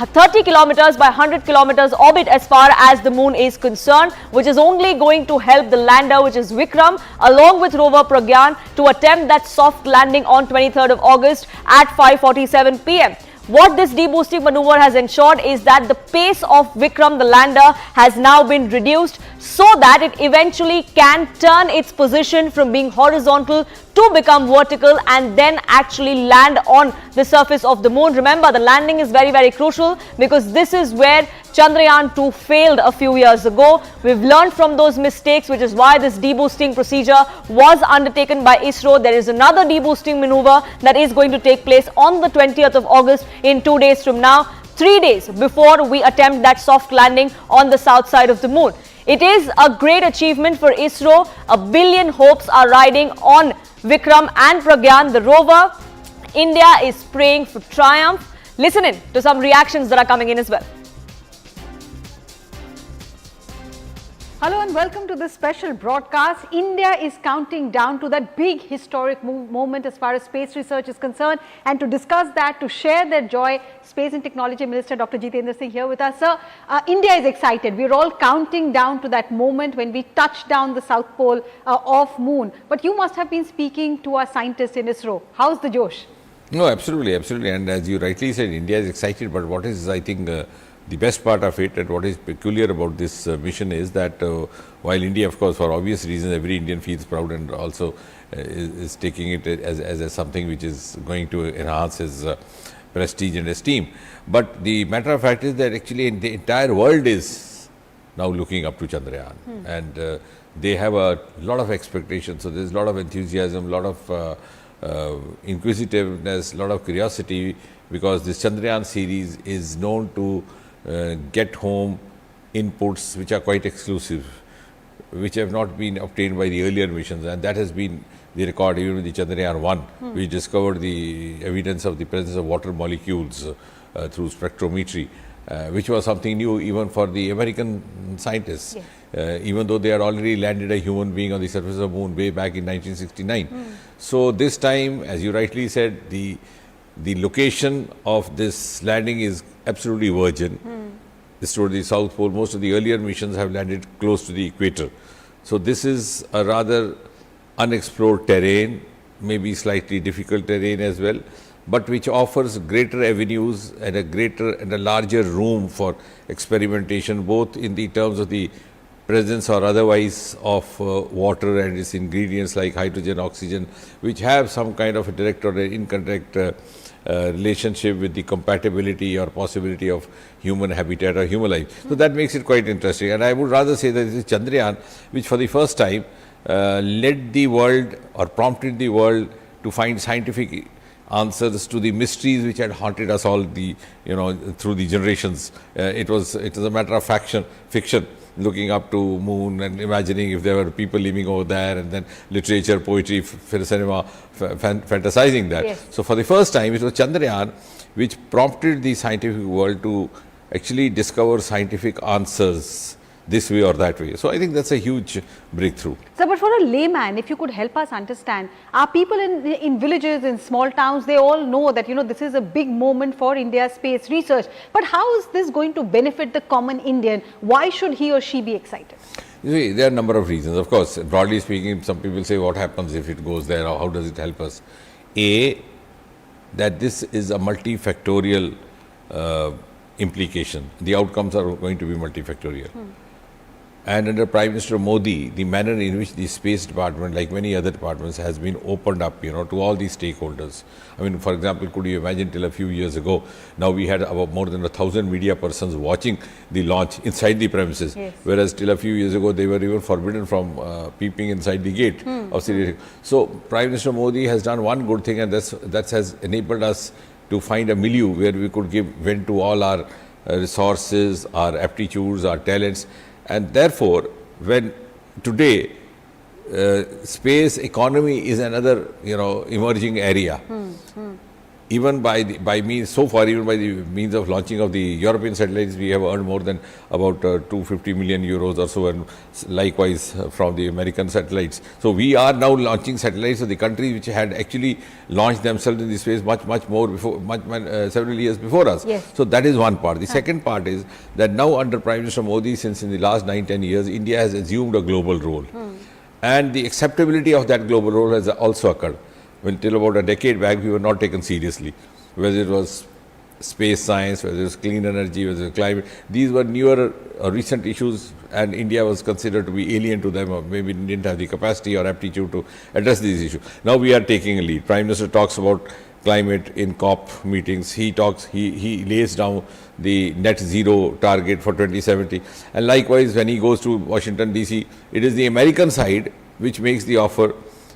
30 kilometers by 100 kilometers orbit as far as the moon is concerned, which is only going to help the lander, which is Vikram, along with rover Pragyan, to attempt that soft landing on 23rd of August at 5:47 p.m. What this deboosting maneuver has ensured is that the pace of Vikram, the lander, has now been reduced so that it eventually can turn its position from being horizontal to become vertical and then actually land on the surface of the moon. Remember, the landing is very crucial because this is where Chandrayaan 2 failed a few years ago. We've learned from those mistakes, which is why this deboosting procedure was undertaken by ISRO. There is another deboosting maneuver that is going to take place on the 20th of August in 2 days from now, 3 days before we attempt that soft landing on the south side of the moon. It is a great achievement for ISRO. A billion hopes are riding on Vikram and Pragyan, the rover. India is praying for triumph. Listen in to some reactions that are coming in as well. Hello and welcome to this special broadcast. India is counting down to that big historic moment as far as space research is concerned. And to discuss that, to share their joy, Space and Technology Minister Dr. Jitendra Singh here with us. Sir, India is excited. We're all counting down to that moment when we touch down the south pole of moon. But you must have been speaking to our scientists in ISRO. How's the Josh? No, absolutely. And as you rightly said, India is excited. But what is, I think, the best part of it and what is peculiar about this mission is that while India, of course, for obvious reasons, every Indian feels proud and also is taking it as something which is going to enhance his prestige and esteem. But the matter of fact is that actually the entire world is now looking up to Chandrayaan and they have a lot of expectations. So there's a lot of enthusiasm, a lot of inquisitiveness, a lot of curiosity, because this Chandrayaan series is known to get home inputs which are quite exclusive, which have not been obtained by the earlier missions, and that has been the record even with the Chandrayaan 1, which discovered the evidence of the presence of water molecules through spectrometry, which was something new even for the American scientists, even though they had already landed a human being on the surface of the moon way back in 1969. So this time, as you rightly said, the location of this landing is absolutely virgin. It's toward the South Pole. Most of the earlier missions have landed close to the equator. So this is a rather unexplored terrain, maybe slightly difficult terrain as well, but which offers greater avenues and a larger room for experimentation, both in the terms of the presence or otherwise of water and its ingredients like hydrogen, oxygen, which have some kind of a direct or indirect relationship with the compatibility or possibility of human habitat or human life. So that makes it quite interesting. And I would rather say that this is Chandrayaan, which for the first time led the world or prompted the world to find scientific answers to the mysteries which had haunted us all through the generations. It was a matter of fiction, looking up to moon and imagining if there were people living over there, and then literature, poetry, cinema, fantasizing that. Yes. So for the first time, it was Chandrayaan which prompted the scientific world to actually discover scientific answers this way or that way. So I think that's a huge breakthrough. So, but for a layman, if you could help us understand, our people in villages, in small towns, they all know that, this is a big moment for India's space research. But how is this going to benefit the common Indian? Why should he or she be excited? You see, there are a number of reasons. Of course, broadly speaking, some people say, what happens if it goes there, or how does it help us? That this is a multifactorial implication. The outcomes are going to be multifactorial. And under Prime Minister Modi, the manner in which the space department, like many other departments, has been opened up, to all these stakeholders. I mean, for example, could you imagine till a few years ago, now we had about more than 1,000 media persons watching the launch inside the premises, whereas till a few years ago, they were even forbidden from peeping inside the gate of Sri. So, Prime Minister Modi has done one good thing, and that has enabled us to find a milieu where we could give vent to all our resources, our aptitudes, our talents. And therefore, when today space economy is another emerging area, even by means the means of launching of the European satellites, we have earned more than about 250 million euros or so, and likewise from the American satellites. So we are now launching satellites of the countries which had actually launched themselves in the space much more before, several years before us. So that is one part. The second part is that now under Prime Minister Modi, since in the last 9-10 years, India has assumed a global role, and the acceptability of that global role has also occurred. Well, till about a decade back, we were not taken seriously, whether it was space science, whether it was clean energy, whether it was climate. These were newer or recent issues, and India was considered to be alien to them, or maybe didn't have the capacity or aptitude to address these issues. Now we are taking a lead. Prime Minister talks about climate in COP meetings. He lays down the net zero target for 2070. And likewise, when he goes to Washington, DC, it is the American side which makes the offer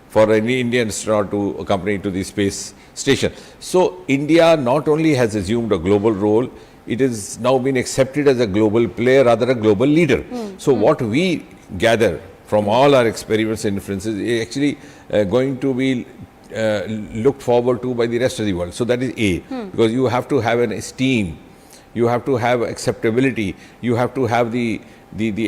for any Indian astronaut to accompany to the space station. So India not only has assumed a global role, it has now been accepted as a global player, rather a global leader. So what we gather from all our experiments and inferences is actually going to be looked forward to by the rest of the world. So that is A, because you have to have an esteem, you have to have acceptability, you have to have the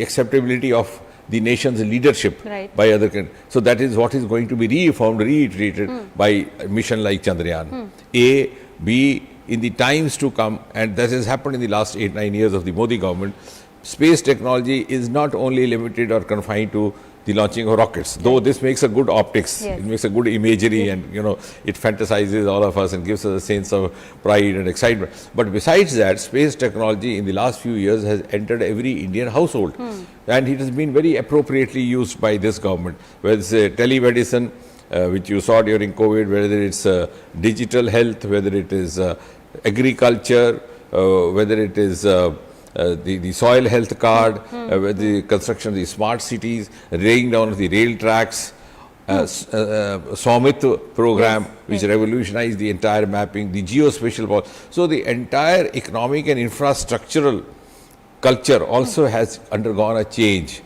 acceptability of the nation's leadership by other countries. So that is what is going to be reiterated by a mission like Chandrayaan. A, B, in the times to come, and that has happened in the last 8-9 years of the Modi government, space technology is not only limited or confined to the launching of rockets, though this makes a good optics, it makes a good imagery, and it fantasizes all of us and gives us a sense of pride and excitement. But besides that, space technology in the last few years has entered every Indian household, and it has been very appropriately used by this government, whether it's telemedicine, which you saw during COVID, whether it's digital health, whether it is agriculture, whether it is the soil health card, the construction of the smart cities, laying down of the rail tracks, Swamit program, which revolutionized the entire mapping, the geospatial policy. So the entire economic and infrastructural culture also has undergone a change.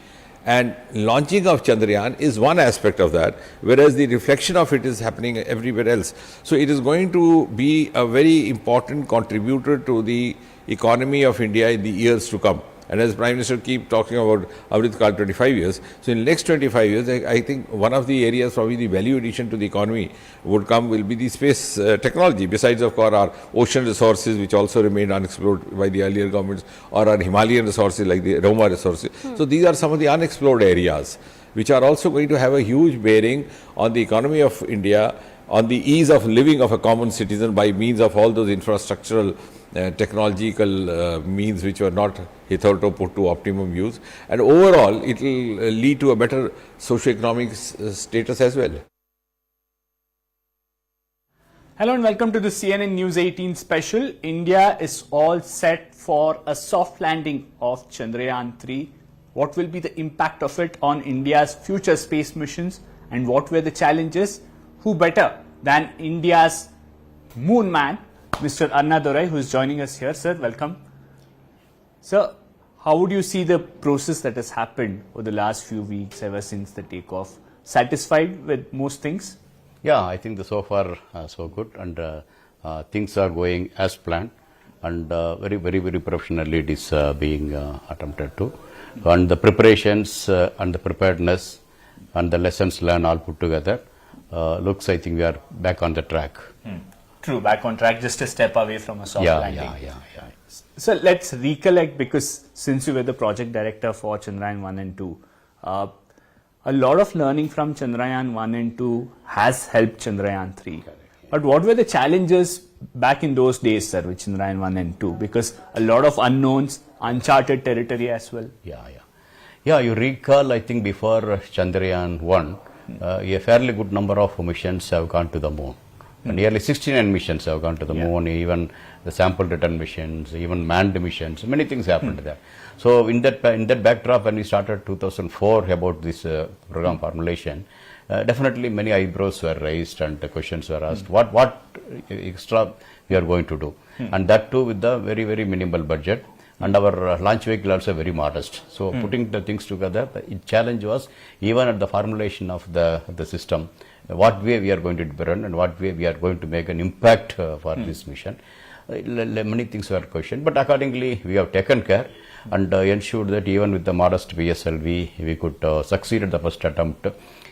And launching of Chandrayaan is one aspect of that, whereas the reflection of it is happening everywhere else. So it is going to be a very important contributor to the economy of India in the years to come. And as Prime Minister keep talking about Amrit Kal 25 years, so in the next 25 years, I think one of the areas probably the value addition to the economy will be the space technology, besides of course our ocean resources, which also remained unexplored by the earlier governments, or our Himalayan resources like the Roma resources. So these are some of the unexplored areas, which are also going to have a huge bearing on the economy of India, on the ease of living of a common citizen by means of all those infrastructural technological means which were not hitherto put to optimum use, and overall it will lead to a better socio-economic status as well. Hello and welcome to the CNN News 18 special. India is all set for a soft landing of Chandrayaan 3. What will be the impact of it on India's future space missions, and what were the challenges? Who better than India's moon man, Mr. Annadurai, who is joining us here. Sir, welcome. Sir, how would you see the process that has happened over the last few weeks ever since the takeoff? Satisfied with most things? Yeah, I think so far so good, and things are going as planned, and very professionally it is being attempted to. And the preparations and the preparedness and the lessons learned all put together looks, I think we are back on the track. True, back on track, just a step away from a soft landing. Yeah. So let's recollect, because since you were the project director for Chandrayaan 1 and 2, a lot of learning from Chandrayaan 1 and 2 has helped Chandrayaan 3. But what were the challenges back in those days, sir, with Chandrayaan 1 and 2? Because a lot of unknowns, uncharted territory as well. Yeah, you recall, I think before Chandrayaan 1, a fairly good number of missions have gone to the moon. Nearly 69 missions have gone to the moon, even the sample return missions, even manned missions, many things happened there. So in that backdrop, when we started 2004 about this program formulation, definitely many eyebrows were raised and the questions were asked, what extra we are going to do? And that too with the very, very minimal budget. And our launch vehicle also very modest. So putting the things together, the challenge was even at the formulation of the system, what way we are going to run and what way we are going to make an impact for this mission. Many things were questioned, but accordingly we have taken care and ensured that even with the modest PSLV, we could succeed at the first attempt,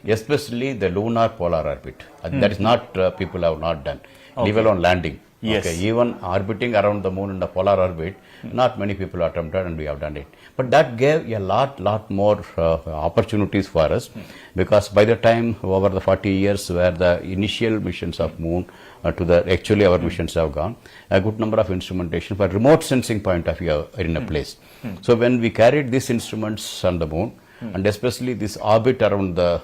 especially the lunar polar orbit. That is not, people have not done, leave alone landing. Yes. Okay, even orbiting around the moon in the polar orbit, not many people attempted and we have done it. But that gave a lot more opportunities for us because by the time over the 40 years where the initial missions of moon to the actually our missions have gone, a good number of instrumentation for remote sensing point of view are in a place. So when we carried these instruments on the moon, and especially this orbit around the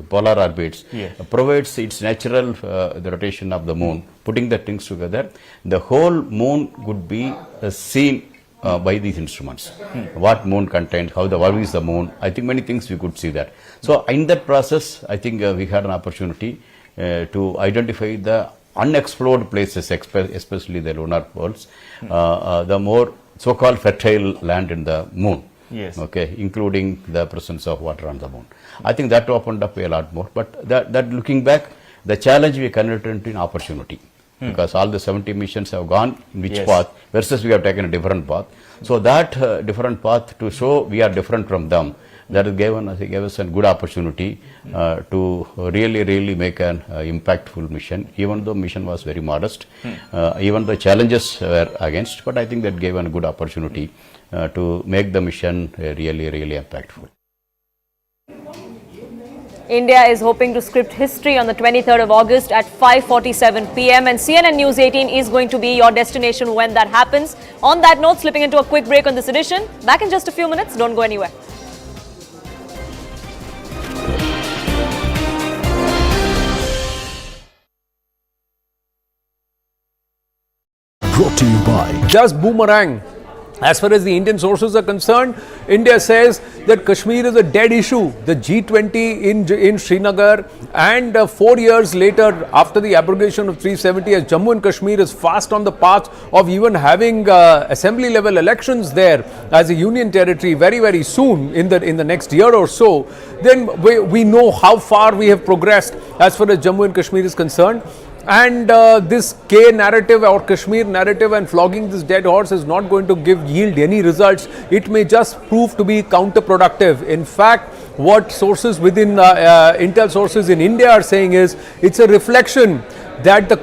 polar orbits provides its natural the rotation of the moon. Putting the things together, the whole moon could be seen by these instruments. What moon contains, what is the moon, I think many things we could see that. So in that process, I think we had an opportunity to identify the unexplored places, especially the lunar poles, the more so-called fertile land in the moon. Yes. Okay, including the presence of water on the moon. I think that opened up a lot more. But that looking back, the challenge we converted into an opportunity because all the 70 missions have gone in which path versus we have taken a different path. So that different path to show we are different from them, that gave us a good opportunity to really make an impactful mission, even though mission was very modest, even the challenges were against, but I think that gave a good opportunity to make the mission really impactful. India is hoping to script history on the 23rd of August at 5:47 p.m. and CNN News 18 is going to be your destination when that happens. On that note, slipping into a quick break on this edition. Back in just a few minutes. Don't go anywhere. Brought to you by Just boomerang. As far as the Indian sources are concerned, India says that Kashmir is a dead issue. The G20 in Srinagar and 4 years later, after the abrogation of 370, as Jammu and Kashmir is fast on the path of even having assembly level elections there as a union territory very soon in the next year or so, then we know how far we have progressed as far as Jammu and Kashmir is concerned. And this K narrative or Kashmir narrative and flogging this dead horse is not going to yield any results. It may just prove to be counterproductive. In fact, what sources within intel sources in India are saying is it's a reflection that the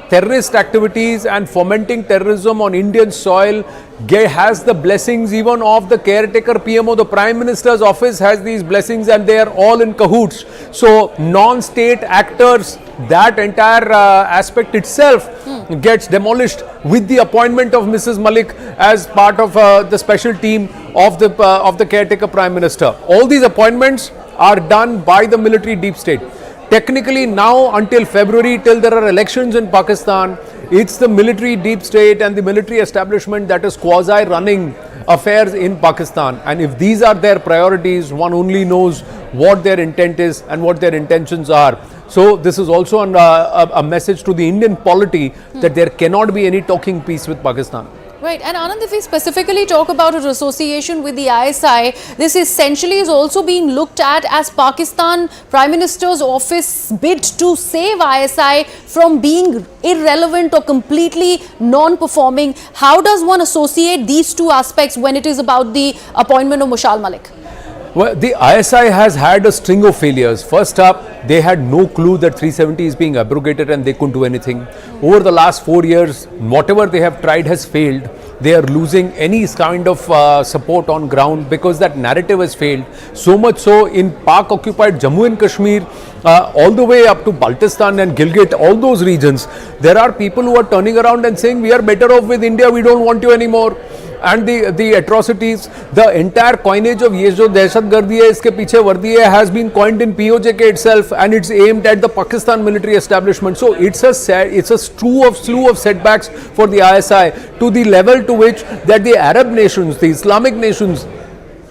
terrorist activities and fomenting terrorism on Indian soil has the blessings even of the caretaker PMO. The Prime Minister's office has these blessings and they are all in cahoots. So non-state actors, that entire aspect itself gets demolished with the appointment of Mrs. Malik as part of the special team of the caretaker Prime Minister. All these appointments are done by the military deep state. Technically now until February, till there are elections in Pakistan, it's the military deep state and the military establishment that is quasi-running affairs in Pakistan. And if these are their priorities, one only knows what their intent is and what their intentions are. So this is also a message to the Indian polity that there cannot be any talking peace with Pakistan. Right, and Anand, if we specifically talk about an association with the ISI, this essentially is also being looked at as Pakistan Prime Minister's office bid to save ISI from being irrelevant or completely non-performing. How does one associate these two aspects when it is about the appointment of Mushal Malik? Well, the ISI has had a string of failures. First up, they had no clue that 370 is being abrogated and they couldn't do anything. Over the last 4 years, whatever they have tried has failed. They are losing any kind of support on ground because that narrative has failed. So much so in Pak-occupied Jammu and Kashmir, all the way up to Baltistan and Gilgit, all those regions, there are people who are turning around and saying, we are better off with India, we don't want you anymore. and the atrocities, the entire coinage of ye jo dehshatgardi hai, iske piche vardi hai, has been coined in POJK itself, and it's aimed at the Pakistan military establishment. So it's a slew of setbacks for the ISI, to the level to which that the Arab nations, the Islamic nations,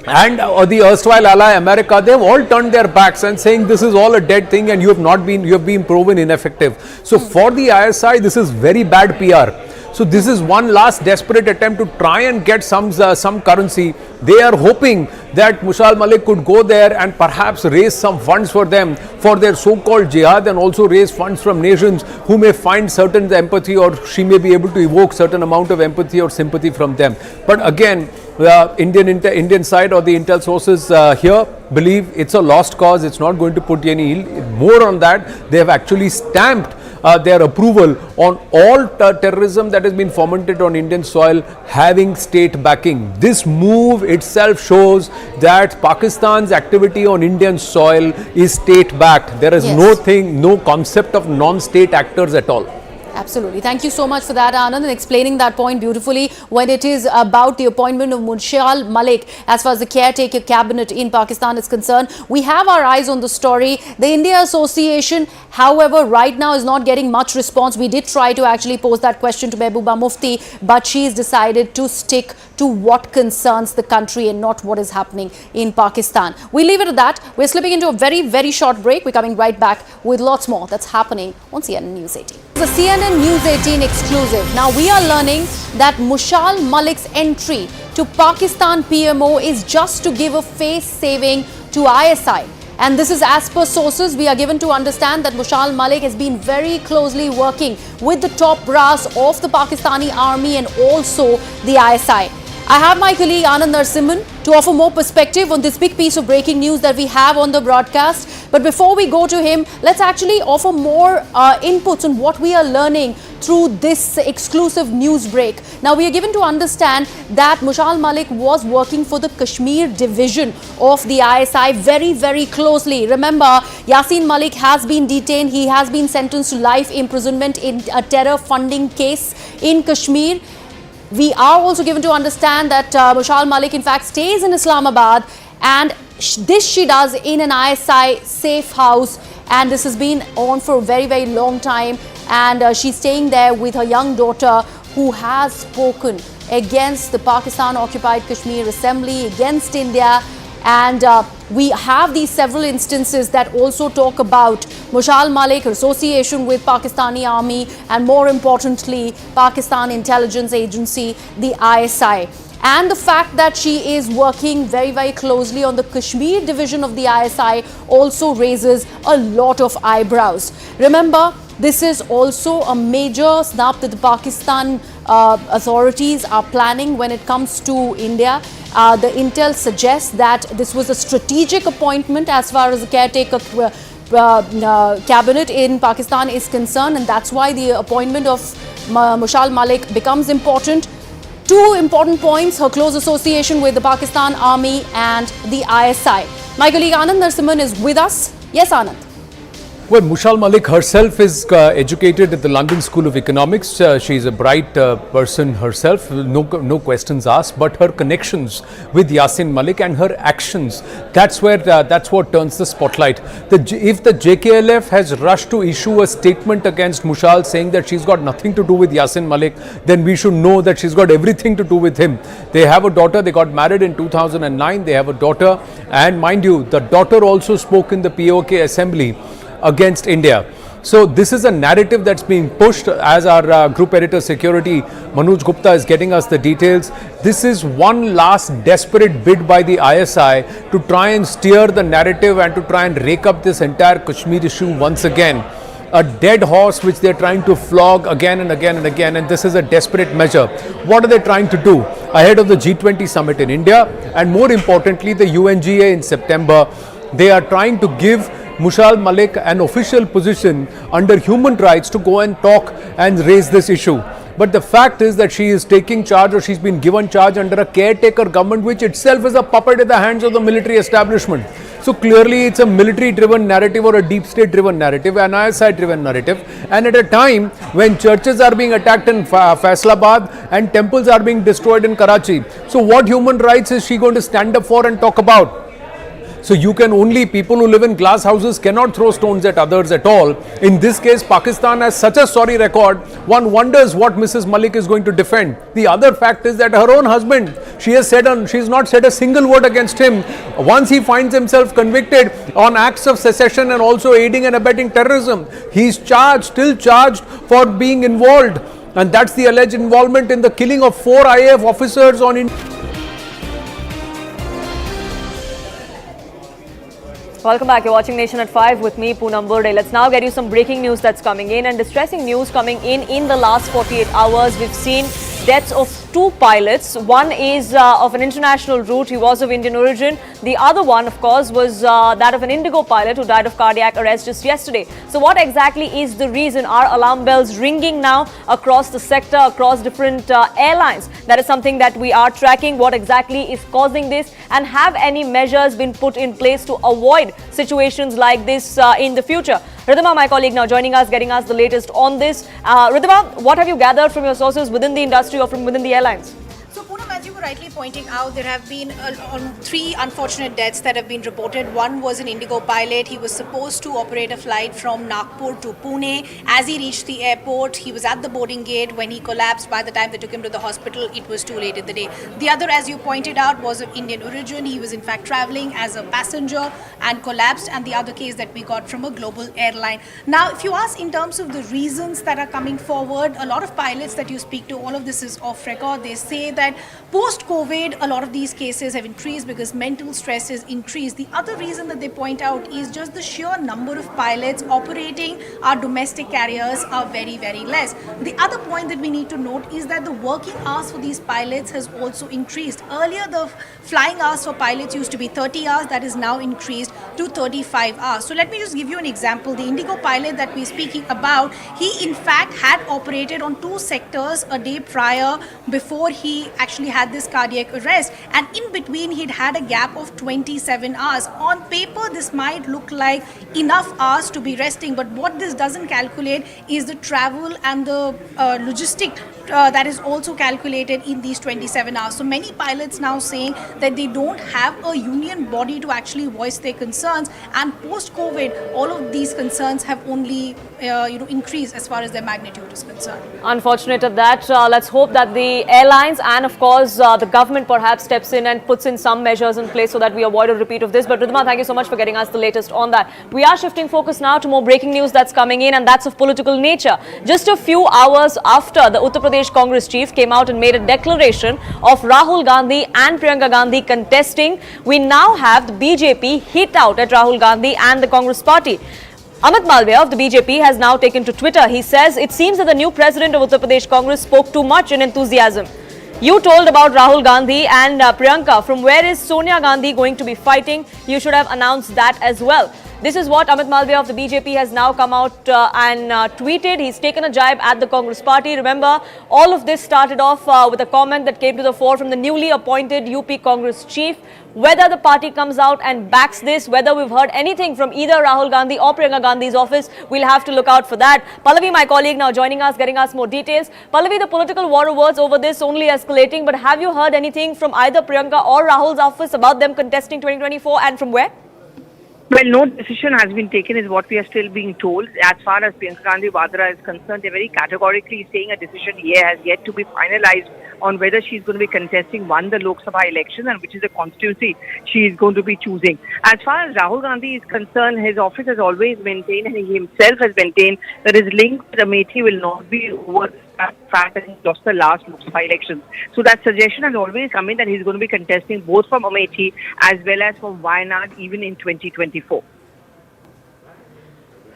and the erstwhile ally America, they have all turned their backs and saying this is all a dead thing and you have been proven ineffective. So for the ISI, this is very bad PR. So this is one last desperate attempt to try and get some currency. They are hoping that Mushal Malik could go there and perhaps raise some funds for them for their so-called jihad, and also raise funds from nations who may find certain empathy, or she may be able to evoke certain amount of empathy or sympathy from them. But again, the Indian side or the intel sources here believe it's a lost cause. It's not going to put any more on that. They have actually stamped their approval on all terrorism that has been fomented on Indian soil having state backing. This move itself shows that Pakistan's activity on Indian soil is state backed. There is no concept of non-state actors at all. Absolutely. Thank you so much for that, Anand, and explaining that point beautifully when it is about the appointment of Mushal Malik as far as the caretaker cabinet in Pakistan is concerned. We have our eyes on the story. The India Association, however, right now is not getting much response. We did try to actually pose that question to Mehbooba Mufti, but she's decided to stick to what concerns the country and not what is happening in Pakistan. We leave it at that. We're slipping into a very, very short break. We're coming right back with lots more that's happening on CNN News 18. The CNN News 18 exclusive. Now we are learning that Mushal Malik's entry to Pakistan PMO is just to give a face saving to ISI. And this is as per sources. We are given to understand that Mushal Malik has been very closely working with the top brass of the Pakistani army and also the ISI. I have my colleague Anand Narsimhan to offer more perspective on this big piece of breaking news that we have on the broadcast. But before we go to him, let's actually offer more inputs on what we are learning through this exclusive news break. Now, we are given to understand that Mushal Malik was working for the Kashmir division of the ISI very, very closely. Remember, Yasin Malik has been detained. He has been sentenced to life imprisonment in a terror funding case in Kashmir. We are also given to understand that Mushal Malik in fact stays in Islamabad, and this she does in an ISI safe house, and this has been on for a very, very long time, and she's staying there with her young daughter, who has spoken against the Pakistan occupied Kashmir Assembly, against India. And we have these several instances that also talk about Mushal Malik, her association with Pakistani army, and more importantly, Pakistan Intelligence Agency, the ISI. And the fact that she is working very, very closely on the Kashmir division of the ISI also raises a lot of eyebrows. Remember, this is also a major snub that the Pakistan authorities are planning when it comes to India. The intel suggests that this was a strategic appointment as far as the caretaker cabinet in Pakistan is concerned, and that's why the appointment of Mushal Malik becomes important. Two important points: her close association with the Pakistan Army and the ISI. My colleague Anand Narsimhan is with us. Yes, Anand. Well, Mushal Malik herself is educated at the London School of Economics. She is a bright person herself, no questions asked. But her connections with Yasin Malik and her actions, that's what turns the spotlight. If the JKLF has rushed to issue a statement against Mushal saying that she's got nothing to do with Yasin Malik, then we should know that she's got everything to do with him. They have a daughter. They got married in 2009. They have a daughter, and mind you, the daughter also spoke in the POK Assembly against India. So this is a narrative that's being pushed, as our group editor security Manoj Gupta is getting us the details. This is one last desperate bid by the ISI to try and steer the narrative and to try and rake up this entire Kashmir issue once again. A dead horse which they're trying to flog again and again and again, and this is a desperate measure. What are they trying to do ahead of the G20 summit in India, and more importantly the UNGA in September? They are trying to give Mushal Malik an official position under human rights to go and talk and raise this issue. But the fact is that she is taking charge, or she's been given charge under a caretaker government which itself is a puppet in the hands of the military establishment. So clearly it's a military driven narrative or a deep state driven narrative, an ISI driven narrative, and at a time when churches are being attacked in Faisalabad and temples are being destroyed in Karachi. So what human rights is she going to stand up for and talk about? So you can only, people who live in glass houses cannot throw stones at others at all. In this case, Pakistan has such a sorry record, one wonders what Mrs. Malik is going to defend. The other fact is that her own husband, she has not said a single word against him. Once he finds himself convicted on acts of secession and also aiding and abetting terrorism, he is still charged for being involved. And that's the alleged involvement in the killing of 4 IAF officers on Welcome back. You're watching Nation at 5 with me, Poonam Burde. Let's now get you some breaking news that's coming in and distressing news coming in the last 48 hours. We've seen deaths of 2 pilots. One is of an international route. He was of Indian origin. The other one, of course, was that of an Indigo pilot who died of cardiac arrest just yesterday. So what exactly is the reason? Are alarm bells ringing now across the sector, across different airlines? That is something that we are tracking. What exactly is causing this? And have any measures been put in place to avoid situations like this in the future? Ridhima, my colleague, now joining us, getting us the latest on this. Ridhima, what have you gathered from your sources within the industry or from within the airlines? So, Poonam, as you were rightly pointing out, there have been 3 unfortunate deaths that have been reported. One was an Indigo pilot. He was supposed to operate a flight from Nagpur to Pune. As he reached the airport, he was at the boarding gate. When he collapsed, by the time they took him to the hospital, it was too late in the day. The other, as you pointed out, was of Indian origin. He was in fact traveling as a passenger and collapsed. And the other case that we got from a global airline. Now, if you ask in terms of the reasons that are coming forward, a lot of pilots that you speak to, all of this is off record. They say that post-COVID, a lot of these cases have increased because mental stress is increased. The other reason that they point out is just the sheer number of pilots operating our domestic carriers are very, very less. The other point that we need to note is that the working hours for these pilots has also increased. Earlier, the flying hours for pilots used to be 30 hours. That is now increased to 35 hours. So let me just give you an example. The Indigo pilot that we're speaking about, he in fact had operated on 2 sectors a day prior before he actually had this cardiac arrest, and in between he'd had a gap of 27 hours. On paper, this might look like enough hours to be resting, but what this doesn't calculate is the travel and the logistic that is also calculated in these 27 hours. So many pilots now saying that they don't have a union body to actually voice their concerns, and post-COVID, all of these concerns have only increased as far as their magnitude is concerned. Unfortunate of that. Let's hope that the airlines and of course the government perhaps steps in and puts in some measures in place so that we avoid a repeat of this. But Ridhima, thank you so much for getting us the latest on that. We are shifting focus now to more breaking news that's coming in, and that's of political nature. Just a few hours after the Uttar Pradesh Congress chief came out and made a declaration of Rahul Gandhi and Priyanka Gandhi contesting, we now have the BJP hit out at Rahul Gandhi and the Congress party. Amit Malviya of the BJP has now taken to Twitter. He says, it seems that the new president of Uttar Pradesh Congress spoke too much in enthusiasm. You told about Rahul Gandhi and Priyanka. From where is Sonia Gandhi going to be fighting? You should have announced that as well. This is what Amit Malviya of the BJP has now come out and tweeted. He's taken a jibe at the Congress party. Remember, all of this started off with a comment that came to the fore from the newly appointed UP Congress chief. Whether the party comes out and backs this, whether we've heard anything from either Rahul Gandhi or Priyanka Gandhi's office, we'll have to look out for that. Pallavi, my colleague, now joining us, getting us more details. Pallavi, the political war of words over this only escalating, but have you heard anything from either Priyanka or Rahul's office about them contesting 2024, and from where? Well, no decision has been taken is what we are still being told. As far as Priyanka Gandhi Vadra is concerned, they're very categorically saying a decision here has yet to be finalized on whether she's going to be contesting the Lok Sabha election and which is the constituency she is going to be choosing. As far as Rahul Gandhi is concerned, his office has always maintained and he himself has maintained that his link with Amethi will not be over the fact that he lost the last Lok Sabha elections. So that suggestion has always come in that he's going to be contesting both from Amethi as well as from Wayanad even in 2024.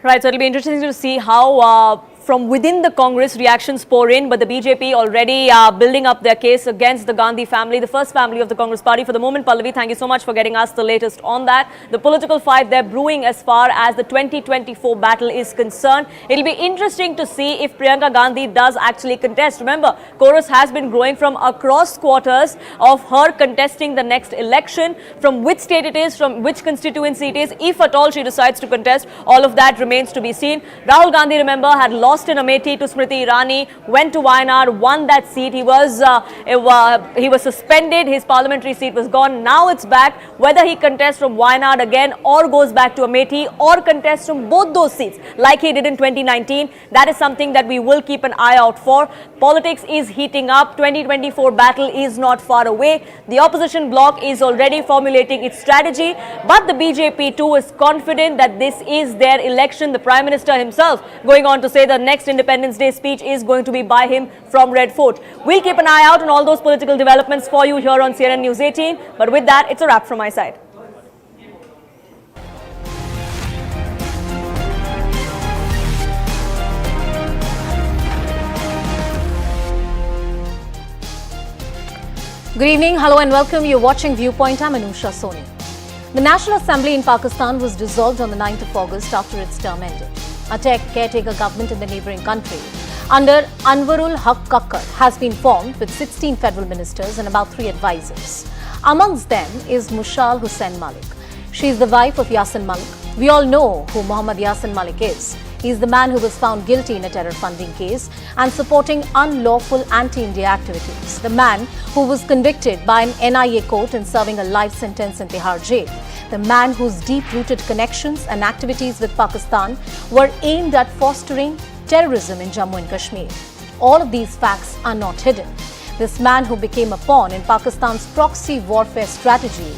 Right, so it'll be interesting to see how from within the Congress, reactions pour in, but the BJP already building up their case against the Gandhi family, the first family of the Congress party. For the moment, Pallavi, thank you so much for getting us the latest on that. The political fight they're brewing as far as the 2024 battle is concerned. It'll be interesting to see if Priyanka Gandhi does actually contest. Remember, chorus has been growing from across quarters of her contesting the next election. From which state it is, from which constituency it is, if at all she decides to contest, all of that remains to be seen. Rahul Gandhi, remember, had lost in Amethi to Smriti Irani, went to Wayanad, won that seat. He was suspended. His parliamentary seat was gone. Now it's back. Whether he contests from Wayanad again or goes back to Amethi or contests from both those seats like he did in 2019, that is something that we will keep an eye out for. Politics is heating up. 2024 battle is not far away. The opposition bloc is already formulating its strategy, but the BJP too is confident that this is their election. The Prime Minister himself going on to say the next Independence Day speech is going to be by him from Red Fort. We'll keep an eye out on all those political developments for you here on CNN News 18. But with that, it's a wrap from my side. Good evening, hello and welcome. You're watching Viewpoint. I'm Anusha Soni. The National Assembly in Pakistan was dissolved on the 9th of August after its term ended. A caretaker government in the neighbouring country under Anwarul Haq Kakkar has been formed with 16 federal ministers and about 3 advisors. Amongst them is Mushal Hussain Malik. She is the wife of Yasin Malik. We all know who Mohammad Yasin Malik is. He is the man who was found guilty in a terror funding case and supporting unlawful anti-India activities. The man who was convicted by an NIA court and serving a life sentence in Tihar jail. The man whose deep-rooted connections and activities with Pakistan were aimed at fostering terrorism in Jammu and Kashmir. All of these facts are not hidden. This man who became a pawn in Pakistan's proxy warfare strategy